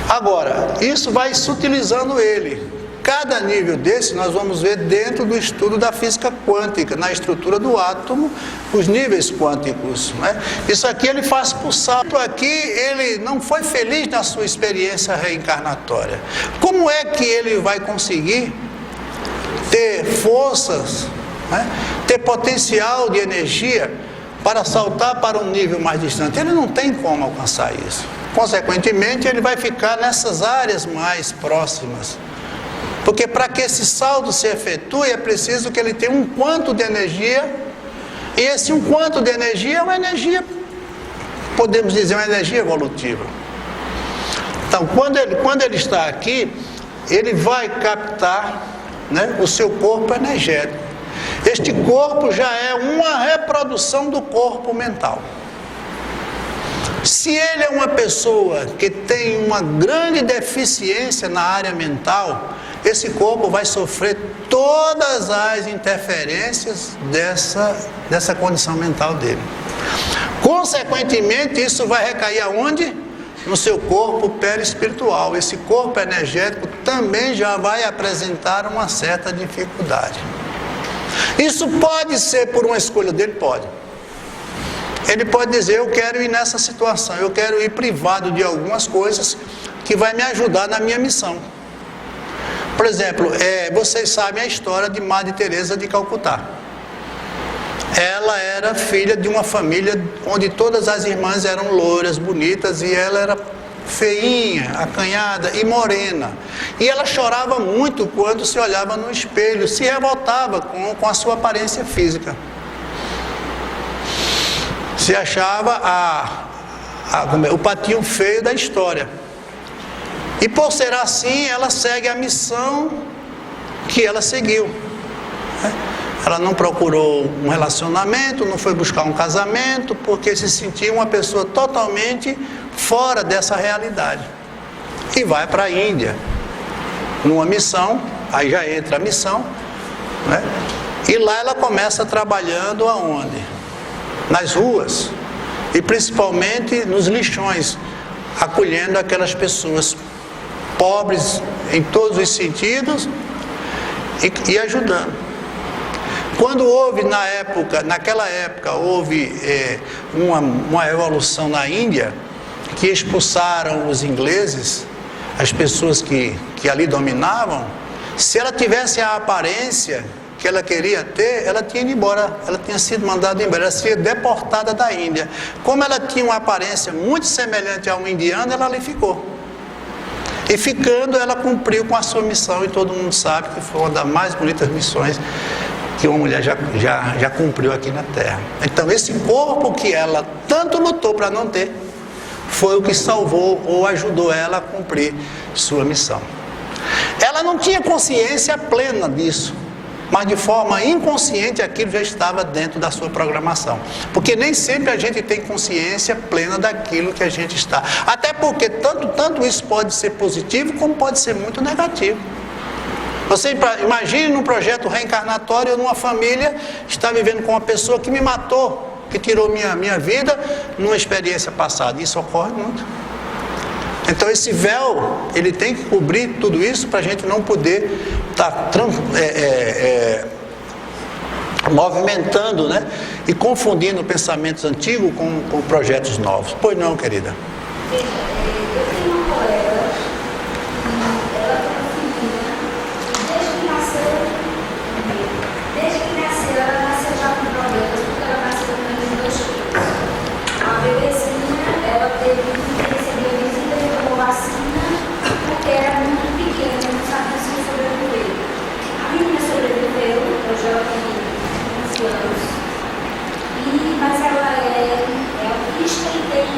Agora, isso vai sutilizando ele. Cada nível desse nós vamos ver dentro do estudo da física quântica, na estrutura do átomo, os níveis quânticos, né? Isso aqui ele faz pulsar. Aqui ele não foi feliz na sua experiência reencarnatória. Como é que ele vai conseguir ter forças, né? Ter potencial de energia para saltar para um nível mais distante? Ele não tem como alcançar isso. Consequentemente, ele vai ficar nessas áreas mais próximas. Porque para que esse salto se efetue, é preciso que ele tenha um quanto de energia. E esse um quanto de energia é uma energia, podemos dizer, uma energia evolutiva. Então, quando ele está aqui, ele vai captar, né, o seu corpo energético. Este corpo já é uma reprodução do corpo mental. Se ele é uma pessoa que tem uma grande deficiência na área mental, esse corpo vai sofrer todas as interferências dessa condição mental dele. Consequentemente, isso vai recair aonde? No seu corpo perispiritual. Esse corpo energético também já vai apresentar uma certa dificuldade. Isso pode ser por uma escolha dele? Pode. Ele pode dizer, eu quero ir nessa situação, eu quero ir privado de algumas coisas que vai me ajudar na minha missão. Por exemplo, vocês sabem a história de Madre Teresa de Calcutá. Ela era filha de uma família onde todas as irmãs eram louras, bonitas, e ela era feinha, acanhada e morena. E ela chorava muito quando se olhava no espelho, se revoltava com a sua aparência física. Se achava o patinho feio da história. E por ser assim, ela segue a missão que ela seguiu. Ela não procurou um relacionamento, não foi buscar um casamento, porque se sentia uma pessoa totalmente fora dessa realidade. E vai para a Índia, numa missão, aí já entra a missão, né? E lá ela começa trabalhando aonde? Nas ruas, e principalmente nos lixões, acolhendo aquelas pessoas pobres em todos os sentidos e ajudando. Quando houve naquela época houve uma revolução na Índia, que expulsaram os ingleses, as pessoas que ali dominavam, se ela tivesse a aparência que ela queria ter, ela tinha ido embora, ela tinha sido mandada embora, ela seria deportada da Índia. Como ela tinha uma aparência muito semelhante a um indiano, ela ali ficou. E ficando, ela cumpriu com a sua missão, e todo mundo sabe que foi uma das mais bonitas missões que uma mulher já cumpriu aqui na Terra. Então, esse corpo que ela tanto lutou para não ter, foi o que salvou ou ajudou ela a cumprir sua missão. Ela não tinha consciência plena disso, mas de forma inconsciente aquilo já estava dentro da sua programação. Porque nem sempre a gente tem consciência plena daquilo que a gente está. Até porque tanto isso pode ser positivo como pode ser muito negativo. Você imagine num projeto reencarnatório, numa família, está vivendo com uma pessoa que me matou, que tirou minha vida numa experiência passada. Isso ocorre muito. Então esse véu, ele tem que cobrir tudo isso para a gente não poder estar movimentando, né? E confundindo pensamentos antigos com projetos novos. Pois não, querida? Veja, eu tenho uma colega, ela tem uma filhinha, desde que nasceu, ela nasceu já com problemas, porque ela nasceu com 2 filhos. A bebezinha, ela teve que receber visita e tomou vacina, porque era muito pequena, não sabia se sobreviver. A menina sobreviveu, hoje ela tem 11 anos, mas ela é autista e tem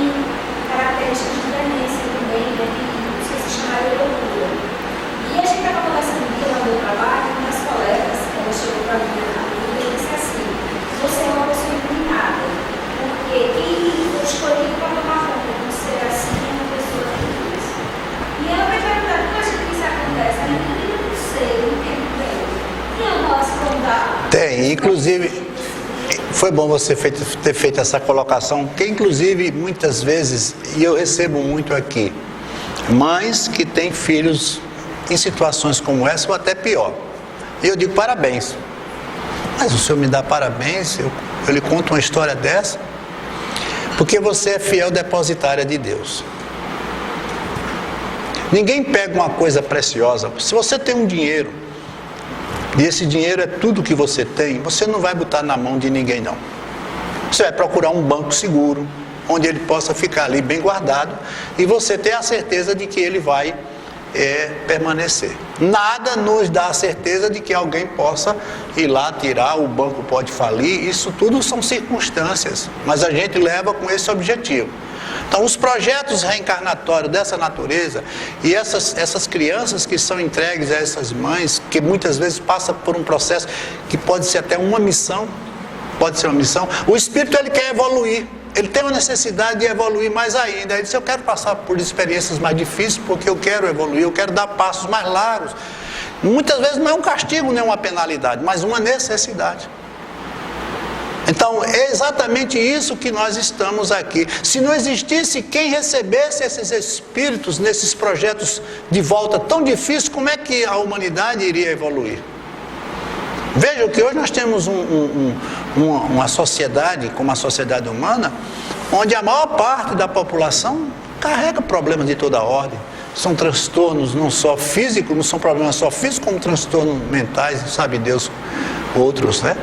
características de demência também, não sei se chamaria loucura. E a gente estava conversando aqui lá no meu trabalho, com as colegas, ela chegou para mim e disse assim: você é uma pessoa iluminada, porque quem foi escolhido para tomar conta de você assim é uma pessoa feliz. E ela vai perguntar: como que isso acontece? Eu não sei, eu não entendo bem. E eu posso contar? Tem, inclusive. Foi bom você ter feito essa colocação, que inclusive muitas vezes, e eu recebo muito aqui, mães que têm filhos em situações como essa ou até pior. E eu digo parabéns. Mas o senhor me dá parabéns, eu lhe conto uma história dessa, porque você é fiel depositária de Deus. Ninguém pega uma coisa preciosa. Se você tem um dinheiro, e esse dinheiro é tudo que você tem, você não vai botar na mão de ninguém, não. Você vai procurar um banco seguro, onde ele possa ficar ali bem guardado, e você ter a certeza de que ele vai permanecer. Nada nos dá a certeza de que alguém possa ir lá tirar, o banco pode falir, isso tudo são circunstâncias, mas a gente leva com esse objetivo. Então, os projetos reencarnatórios dessa natureza e essas crianças que são entregues a essas mães, que muitas vezes passam por um processo que pode ser até uma missão, o espírito ele quer evoluir, ele tem uma necessidade de evoluir mais ainda. Ele diz: eu quero passar por experiências mais difíceis porque eu quero evoluir, eu quero dar passos mais largos. Muitas vezes não é um castigo nem uma penalidade, mas uma necessidade. Então, é exatamente isso que nós estamos aqui. Se não existisse quem recebesse esses espíritos nesses projetos de volta tão difíceis, como é que a humanidade iria evoluir? Veja que hoje nós temos uma sociedade, como a sociedade humana, onde a maior parte da população carrega problemas de toda ordem. São transtornos não só físicos, não são problemas só físicos, como transtornos mentais, sabe Deus, outros, né?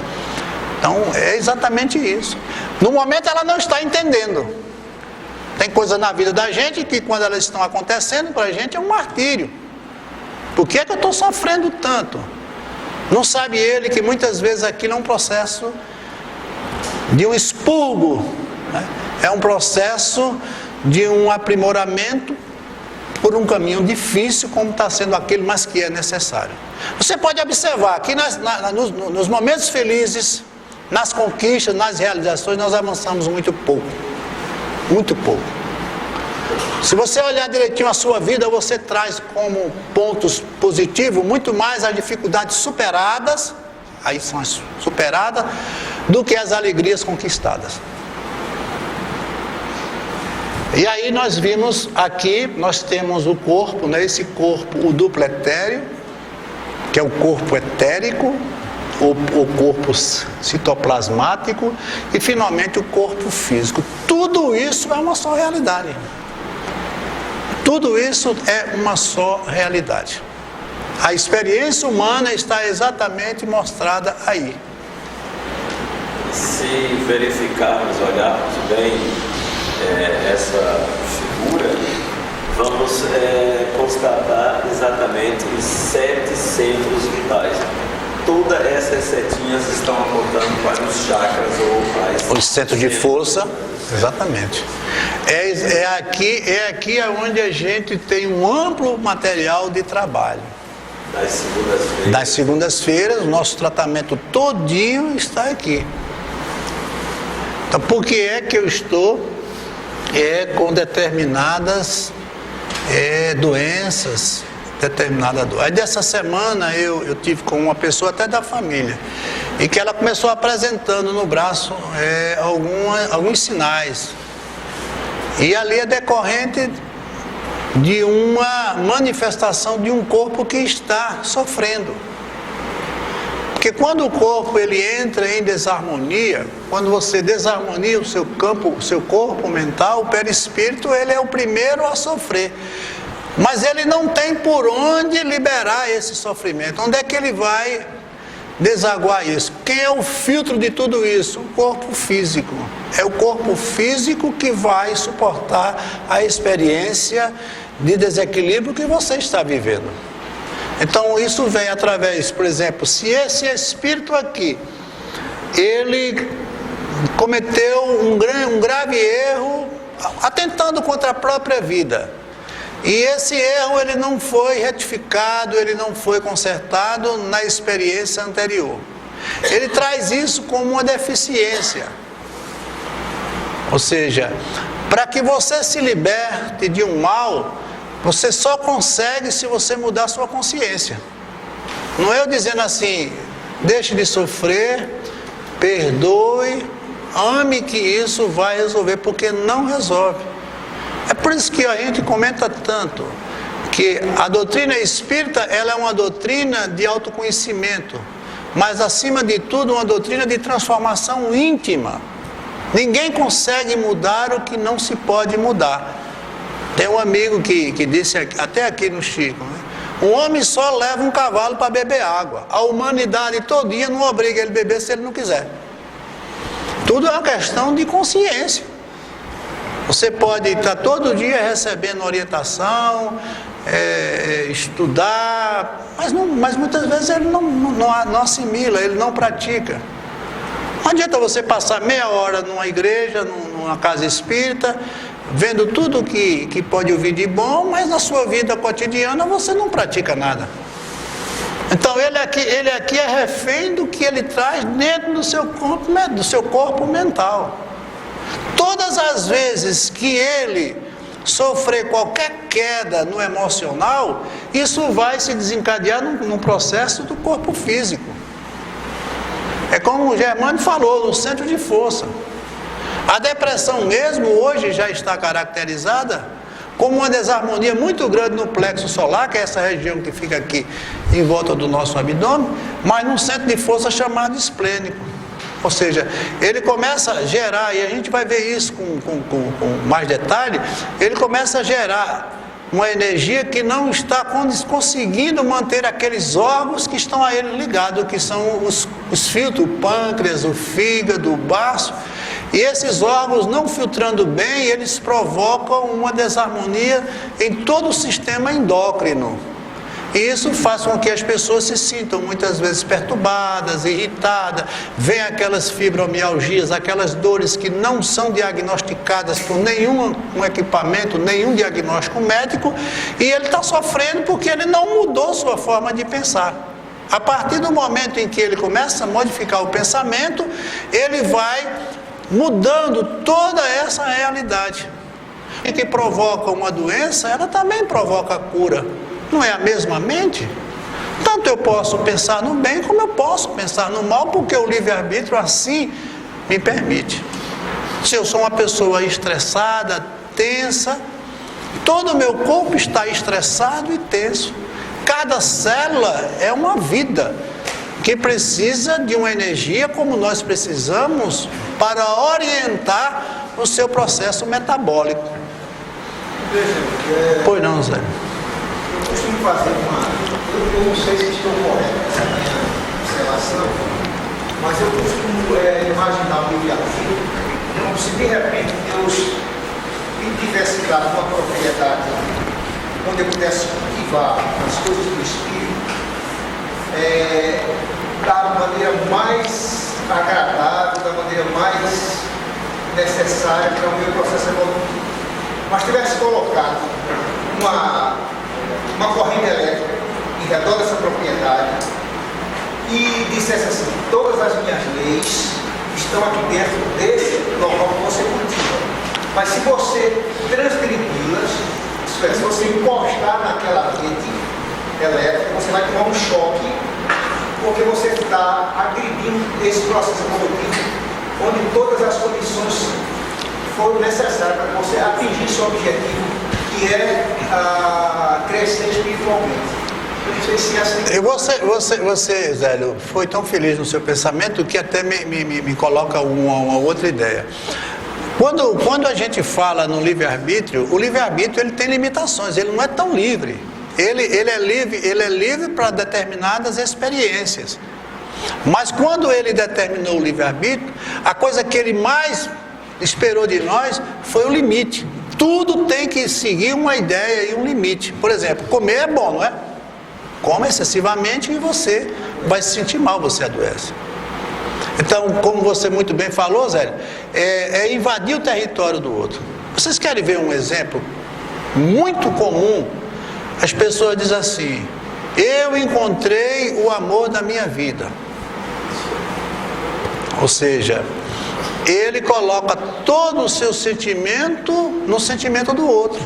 Então, é exatamente isso. No momento ela não está entendendo. Tem coisas na vida da gente que quando elas estão acontecendo, para a gente é um martírio. Por que é que eu estou sofrendo tanto? Não sabe ele que muitas vezes aquilo é um processo de um expurgo, né? É um processo de um aprimoramento por um caminho difícil, como está sendo aquele, mas que é necessário. Você pode observar que nos momentos felizes, nas conquistas, nas realizações, nós avançamos muito pouco. Muito pouco. Se você olhar direitinho a sua vida, você traz como pontos positivos muito mais as dificuldades superadas, aí são as superadas, do que as alegrias conquistadas. E aí nós vimos aqui, nós temos o corpo, né? Esse corpo, o duplo etéreo, que é o corpo etérico, o corpo citoplasmático e finalmente o corpo físico. Tudo isso é uma só realidade. Tudo isso é uma só realidade. A experiência humana está exatamente mostrada aí. Se verificarmos, olharmos bem essa figura, vamos constatar exatamente 7 centros vitais. Todas essas setinhas estão apontando para os chakras ou para os centros de força, exatamente. É aqui onde a gente tem um amplo material de trabalho. Das segundas-feiras, o nosso tratamento todinho está aqui. Então, por que é que eu estou com determinadas doenças, determinada dor? Aí dessa semana eu tive com uma pessoa até da família, e que ela começou apresentando no braço alguns sinais. E ali é decorrente de uma manifestação de um corpo que está sofrendo. Porque quando o corpo ele entra em desarmonia, quando você desarmonia o seu corpo mental, o perispírito ele é o primeiro a sofrer. Mas ele não tem por onde liberar esse sofrimento. Onde é que ele vai desaguar isso? Quem é o filtro de tudo isso? O corpo físico. É o corpo físico que vai suportar a experiência de desequilíbrio que você está vivendo. Então isso vem através, por exemplo, se esse espírito aqui, ele cometeu um grave erro, atentando contra a própria vida, e esse erro ele não foi retificado, ele não foi consertado na experiência anterior. Ele traz isso como uma deficiência. Ou seja, para que você se liberte de um mal, você só consegue se você mudar sua consciência. Não é eu dizendo assim, deixe de sofrer, perdoe, ame, que isso vai resolver, porque não resolve. É por isso que a gente comenta tanto que a doutrina espírita ela é uma doutrina de autoconhecimento, mas acima de tudo uma doutrina de transformação íntima. Ninguém consegue mudar o que não se pode mudar. Tem um amigo que disse, até aqui no Chico, né? Um homem só leva um cavalo para beber água. A humanidade todinha não obriga ele a beber se ele não quiser. Tudo é uma questão de consciência. Você pode estar todo dia recebendo orientação, estudar, mas muitas vezes ele não assimila, ele não pratica. Não adianta você passar meia hora numa igreja, numa casa espírita, vendo tudo que pode ouvir de bom, mas na sua vida cotidiana você não pratica nada. Então ele aqui é refém do que ele traz dentro do seu corpo mental. Todas as vezes que ele sofrer qualquer queda no emocional, isso vai se desencadear no processo do corpo físico. É como o Germano falou, no centro de força. A depressão mesmo hoje já está caracterizada como uma desarmonia muito grande no plexo solar, que é essa região que fica aqui em volta do nosso abdômen, mas num centro de força chamado esplênico. Ou seja, ele começa a gerar, e a gente vai ver isso com mais detalhe, ele começa a gerar uma energia que não está conseguindo manter aqueles órgãos que estão a ele ligados, que são os filtros, o pâncreas, o fígado, o baço. E esses órgãos não filtrando bem, eles provocam uma desarmonia em todo o sistema endócrino. E isso faz com que as pessoas se sintam muitas vezes perturbadas, irritadas, vem aquelas fibromialgias, aquelas dores que não são diagnosticadas por nenhum equipamento, nenhum diagnóstico médico, e ele está sofrendo porque ele não mudou sua forma de pensar. A partir do momento em que ele começa a modificar o pensamento, ele vai mudando toda essa realidade. E que provoca uma doença, ela também provoca a cura. Não é a mesma mente? Tanto eu posso pensar no bem como eu posso pensar no mal, porque o livre-arbítrio assim me permite. Se eu sou uma pessoa estressada, tensa, todo o meu corpo está estressado e tenso. Cada célula é uma vida que precisa de uma energia como nós precisamos para orientar o seu processo metabólico. Pois não, Zé? costumo fazer eu não sei se estou correto nessa minha observação, mas eu costumo imaginar o livre-arbítrio como se de repente Deus me tivesse dado uma propriedade onde eu pudesse cultivar as coisas do Espírito da maneira mais agradável, da maneira mais necessária para o meu processo evolutivo. Mas tivesse colocado uma corrente elétrica em redor dessa propriedade e dissesse assim: todas as minhas leis estão aqui dentro desse local que você cultiva. Mas se você transgredi-las, isso é, se você encostar naquela rede elétrica, você vai tomar um choque, porque você está agredindo esse processo evolutivo, onde todas as condições foram necessárias para que você atingir seu objetivo, que é crescer espiritualmente. Eu não sei se é assim. Você, Zélio, foi tão feliz no seu pensamento que até me coloca uma outra ideia. Quando a gente fala no livre-arbítrio, o livre-arbítrio ele tem limitações, ele não é tão livre. Ele é livre para determinadas experiências. Mas quando ele determinou o livre-arbítrio, a coisa que ele mais esperou de nós foi o limite. Tudo tem que seguir uma ideia e um limite. Por exemplo, comer é bom, não é? Come excessivamente e você vai se sentir mal, você adoece. Então, como você muito bem falou, Zé, é invadir o território do outro. Vocês querem ver um exemplo muito comum? As pessoas dizem assim: eu encontrei o amor da minha vida. Ou seja, ele coloca todo o seu sentimento no sentimento do outro.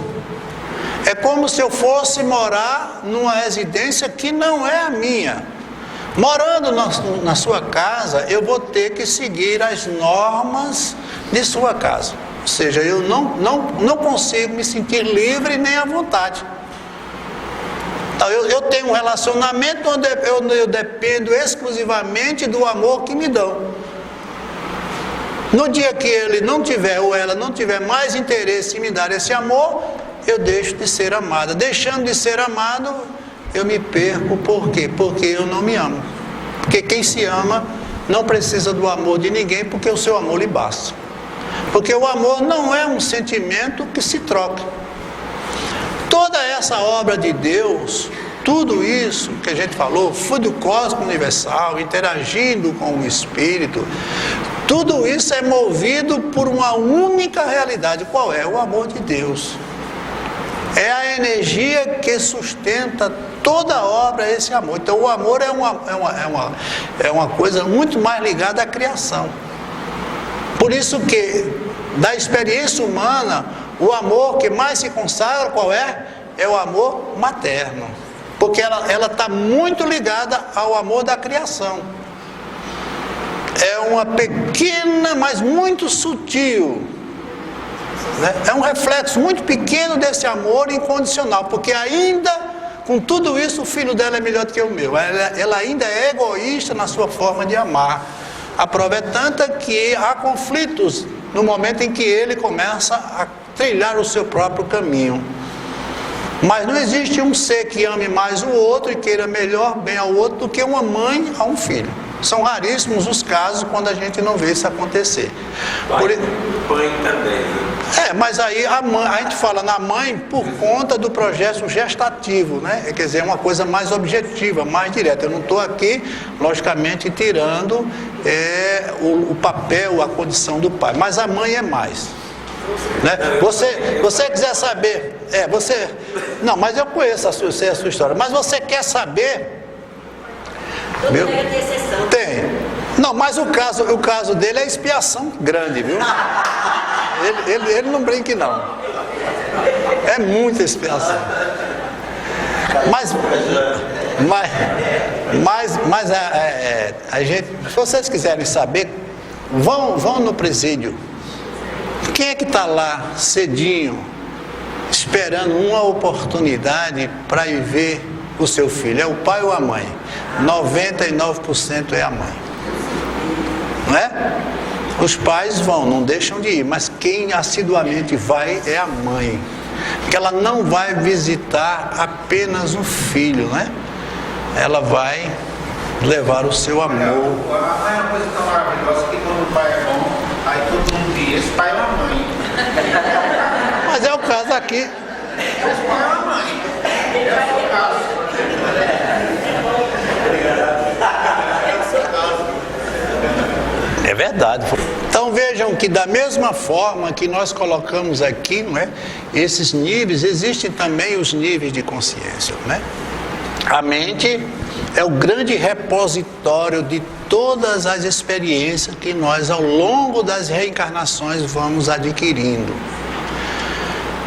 É como se eu fosse morar numa residência que não é a minha. Morando na sua casa, eu vou ter que seguir as normas de sua casa. Ou seja, eu não consigo me sentir livre nem à vontade. Então, eu tenho um relacionamento onde eu dependo exclusivamente do amor que me dão. No dia que ele não tiver ou ela não tiver mais interesse em me dar esse amor, eu deixo de ser amada. Deixando de ser amado, eu me perco. Por quê? Porque eu não me amo. Porque quem se ama não precisa do amor de ninguém, porque o seu amor lhe basta. Porque o amor não é um sentimento que se troca. Toda essa obra de Deus, tudo isso que a gente falou, fluido cósmico universal, interagindo com o Espírito, tudo isso é movido por uma única realidade. Qual é? O amor de Deus. É a energia que sustenta toda a obra, esse amor. Então o amor é uma coisa muito mais ligada à criação. Por isso que, da experiência humana, o amor que mais se consagra, qual é? É o amor materno. Porque ela está muito ligada ao amor da criação. É uma pequena, mas muito sutil, né? É um reflexo muito pequeno desse amor incondicional, porque ainda com tudo isso o filho dela é melhor do que o meu. Ela ainda é egoísta na sua forma de amar. A prova é tanta que há conflitos no momento em que ele começa a trilhar o seu próprio caminho. Mas não existe um ser que ame mais o outro e queira melhor bem ao outro do que uma mãe a um filho. São raríssimos os casos quando a gente não vê isso acontecer. Pai também, né? Mas aí a gente fala na mãe por conta do processo gestativo, né? Quer dizer, é uma coisa mais objetiva, mais direta. Eu não estou aqui, logicamente, tirando o papel, a condição do pai. Mas a mãe é mais. Né? Você quiser saber, não, mas eu conheço a sua história, mas você quer saber? Todo tem exceção. Tem. Não, mas o caso dele é expiação grande, viu? Ele não brinca, não. É muita expiação. Mas a gente, se vocês quiserem saber, vão no presídio. Quem é que está lá cedinho, esperando uma oportunidade para ir ver o seu filho? É o pai ou a mãe? 99% é a mãe. Não é? Os pais vão, não deixam de ir, mas quem assiduamente vai é a mãe. que ela não vai visitar apenas um filho, né? Ela vai levar o seu amor. É uma coisa tão maravilhosa que quando o pai é bom, aí todo mundo diz, esse pai é uma mãe. Mas é o caso aqui. Esse pai é uma mãe. É o caso. É verdade. Então vejam que da mesma forma que nós colocamos aqui, não é, esses níveis, existem também os níveis de consciência, né? A mente é o grande repositório de todas as experiências que nós ao longo das reencarnações vamos adquirindo.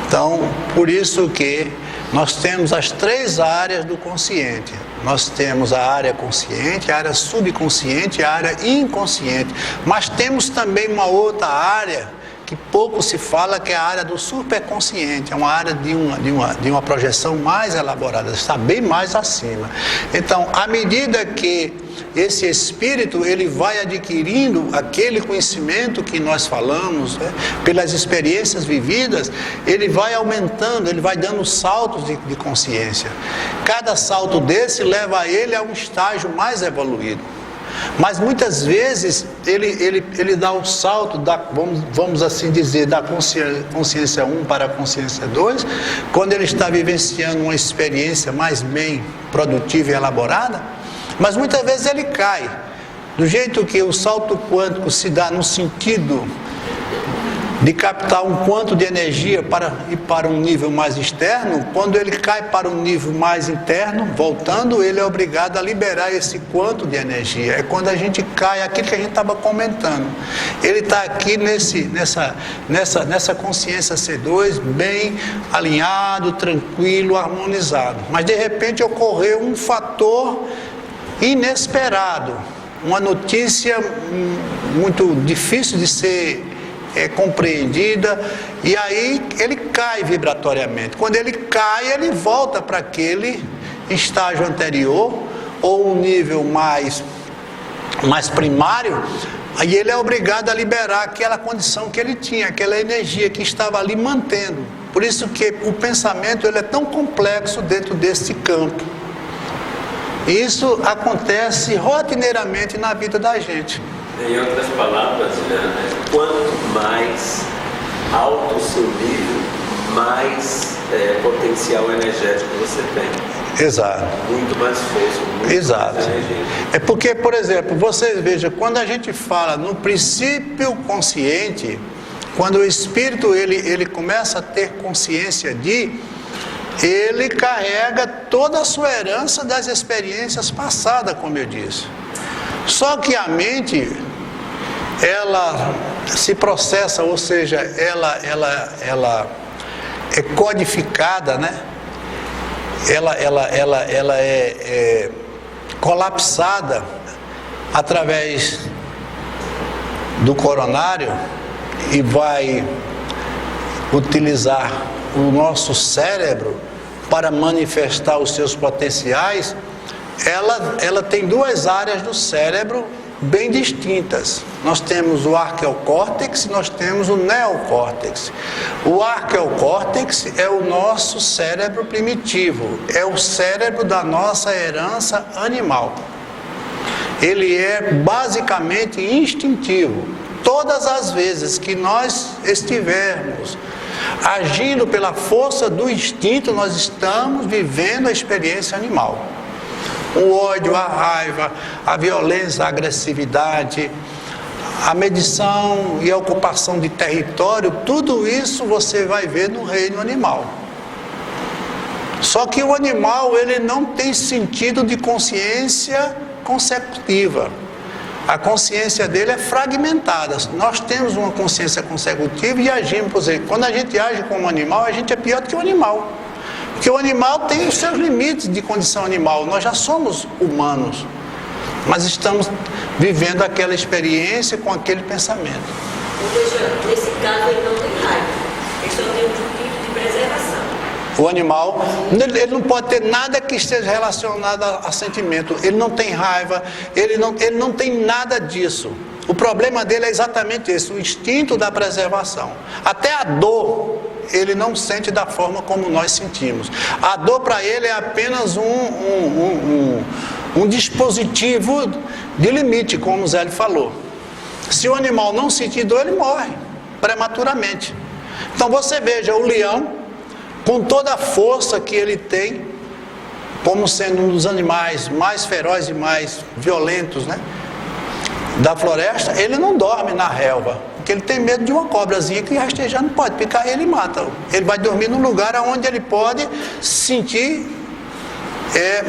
Então, por isso que nós temos as 3 áreas do consciente. Nós temos a área consciente, a área subconsciente e a área inconsciente. Mas temos também uma outra área que pouco se fala, que é a área do superconsciente. É uma área de uma projeção mais elaborada, está bem mais acima. Então, à medida que esse espírito ele vai adquirindo aquele conhecimento que nós falamos, né, pelas experiências vividas, ele vai aumentando, ele vai dando saltos de consciência. Cada salto desse leva ele a um estágio mais evoluído. Mas muitas vezes ele dá um salto, vamos assim dizer, da consciência 1 para a consciência 2, quando ele está vivenciando uma experiência mais bem produtiva e elaborada, mas muitas vezes ele cai. Do jeito que o salto quântico se dá no sentido de captar um quanto de energia para ir para um nível mais externo, quando ele cai para um nível mais interno, voltando, ele é obrigado a liberar esse quanto de energia. É quando a gente cai, aquilo que a gente estava comentando. Ele está aqui nessa consciência C2, bem alinhado, tranquilo, harmonizado. Mas de repente ocorreu um fator inesperado, uma notícia muito difícil de ser compreendida, e aí ele cai vibratoriamente. Quando ele cai, ele volta para aquele estágio anterior, ou um nível mais primário, aí ele é obrigado a liberar aquela condição que ele tinha, aquela energia que estava ali mantendo. Por isso que o pensamento ele é tão complexo dentro desse campo. Isso acontece rotineiramente na vida da gente. Em outras palavras, quanto mais alto o seu nível, mais potencial energético você tem. Exato. Muito mais força, muito Exato. mais energia. É porque, por exemplo, vocês vejam, quando a gente fala no princípio consciente, quando o espírito ele começa a ter consciência ele carrega toda a sua herança das experiências passadas, como eu disse. Só que a mente, ela se processa, ou seja, ela é codificada, né? Ela é colapsada através do coronário e vai utilizar o nosso cérebro para manifestar os seus potenciais. Ela tem 2 áreas do cérebro bem distintas. Nós temos o arqueocórtex e nós temos o neocórtex. O arqueocórtex é o nosso cérebro primitivo, é o cérebro da nossa herança animal. Ele é basicamente instintivo. Todas as vezes que nós estivermos agindo pela força do instinto, nós estamos vivendo a experiência animal. O ódio, a raiva, a violência, a agressividade, a medição e a ocupação de território, tudo isso você vai ver no reino animal. Só que o animal, ele não tem sentido de consciência consecutiva. A consciência dele é fragmentada. Nós temos uma consciência consecutiva e agimos, por exemplo, quando a gente age como animal, a gente é pior do que o animal. Porque o animal tem os seus limites de condição animal. Nós já somos humanos, mas estamos vivendo aquela experiência com aquele pensamento. Veja, nesse caso ele não tem raiva, ele só tem um tipo de preservação. O animal, ele não pode ter nada que esteja relacionado a sentimento. Ele não tem raiva, ele não tem nada disso. O problema dele é exatamente esse, o instinto da preservação. Até a dor ele não sente da forma como nós sentimos. A dor para ele é apenas um dispositivo de limite, como o Zé falou. Se o animal não sentir dor, ele morre prematuramente. Então você veja o leão, com toda a força que ele tem, como sendo um dos animais mais ferozes e mais violentos, né, da floresta, ele não dorme na relva, porque ele tem medo de uma cobrazinha que rastejando pode picar ele e mata. Ele vai dormir num lugar onde ele pode se sentir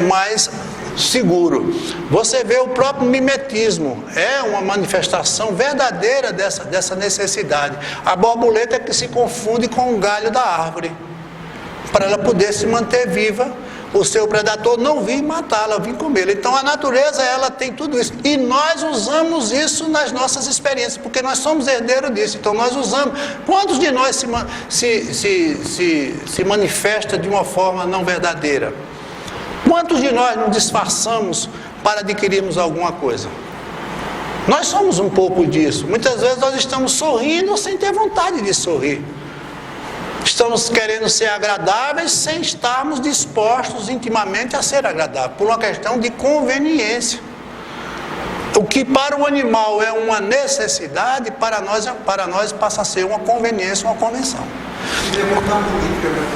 mais seguro. Você vê o próprio mimetismo, é uma manifestação verdadeira dessa necessidade. A borboleta é que se confunde com o galho da árvore, para ela poder se manter viva, o seu predador não vir matá-la, vir comê-la. Então a natureza, ela tem tudo isso, e nós usamos isso nas nossas experiências, porque nós somos herdeiros disso. Então nós usamos. Quantos de nós se manifesta de uma forma não verdadeira? Quantos de nós nos disfarçamos para adquirirmos alguma coisa? Nós somos um pouco disso. Muitas vezes nós estamos sorrindo sem ter vontade de sorrir. Estamos querendo ser agradáveis sem estarmos dispostos intimamente a ser agradáveis, por uma questão de conveniência. O que para o animal é uma necessidade, para nós passa a ser uma conveniência, uma convenção.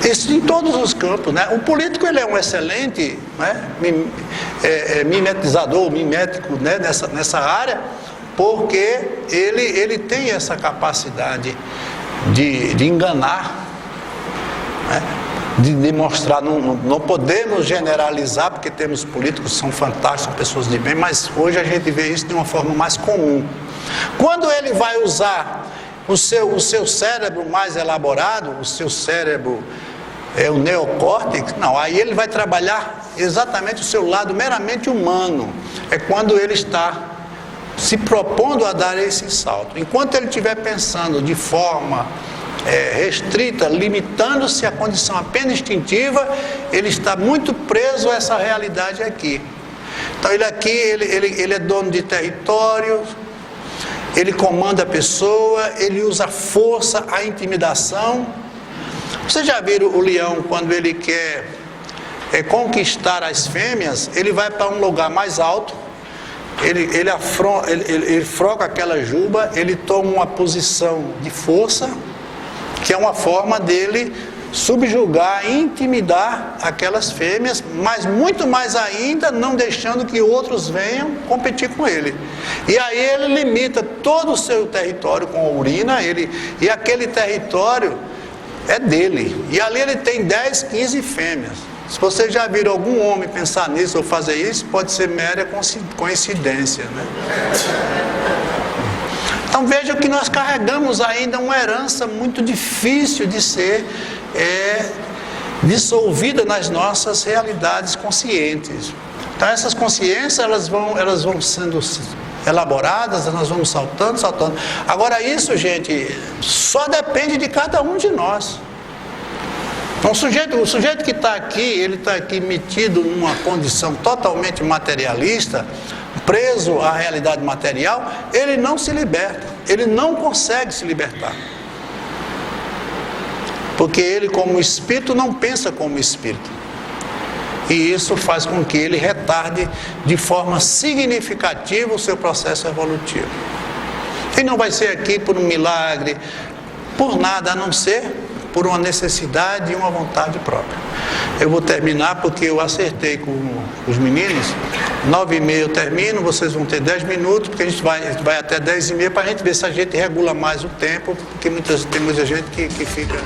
Isso em todos os campos, né? O político, ele é um excelente, né, mimetizador, mimético, né, nessa área, porque ele tem essa capacidade de enganar, né? De demonstrar. Não podemos generalizar, porque temos políticos que são fantásticos, são pessoas de bem, mas hoje a gente vê isso de uma forma mais comum. Quando ele vai usar o seu cérebro mais elaborado, o seu cérebro o neocórtex, não, aí ele vai trabalhar exatamente o seu lado meramente humano. É quando ele está se propondo a dar esse salto. Enquanto ele estiver pensando de forma restrita, limitando-se à condição apenas instintiva, ele está muito preso a essa realidade aqui. Então ele é dono de território, ele comanda a pessoa, ele usa a força, a intimidação. Vocês já viram o leão, quando ele quer conquistar as fêmeas, ele vai para um lugar mais alto, ele froca aquela juba, ele toma uma posição de força, que é uma forma dele subjugar, intimidar aquelas fêmeas, mas muito mais ainda não deixando que outros venham competir com ele. E aí ele limita todo o seu território com a urina, e aquele território é dele. E ali ele tem 10, 15 fêmeas. Se vocês já viram algum homem pensar nisso ou fazer isso, pode ser mera coincidência, né? Então vejam que nós carregamos ainda uma herança muito difícil de ser dissolvida nas nossas realidades conscientes. Então essas consciências, elas vão sendo elaboradas, nós vamos saltando. Agora isso, gente, só depende de cada um de nós. Então, o sujeito que está aqui, ele está aqui metido numa condição totalmente materialista, preso à realidade material, ele não se liberta, ele não consegue se libertar. Porque ele, como espírito, não pensa como espírito. E isso faz com que ele retarde de forma significativa o seu processo evolutivo. E não vai ser aqui por um milagre, por nada, a não ser por uma necessidade e uma vontade própria. Eu vou terminar porque eu acertei com os meninos, 9h30 eu termino, vocês vão ter 10 minutos, porque a gente vai até 10h30 para a gente ver se a gente regula mais o tempo, porque tem muita gente que fica...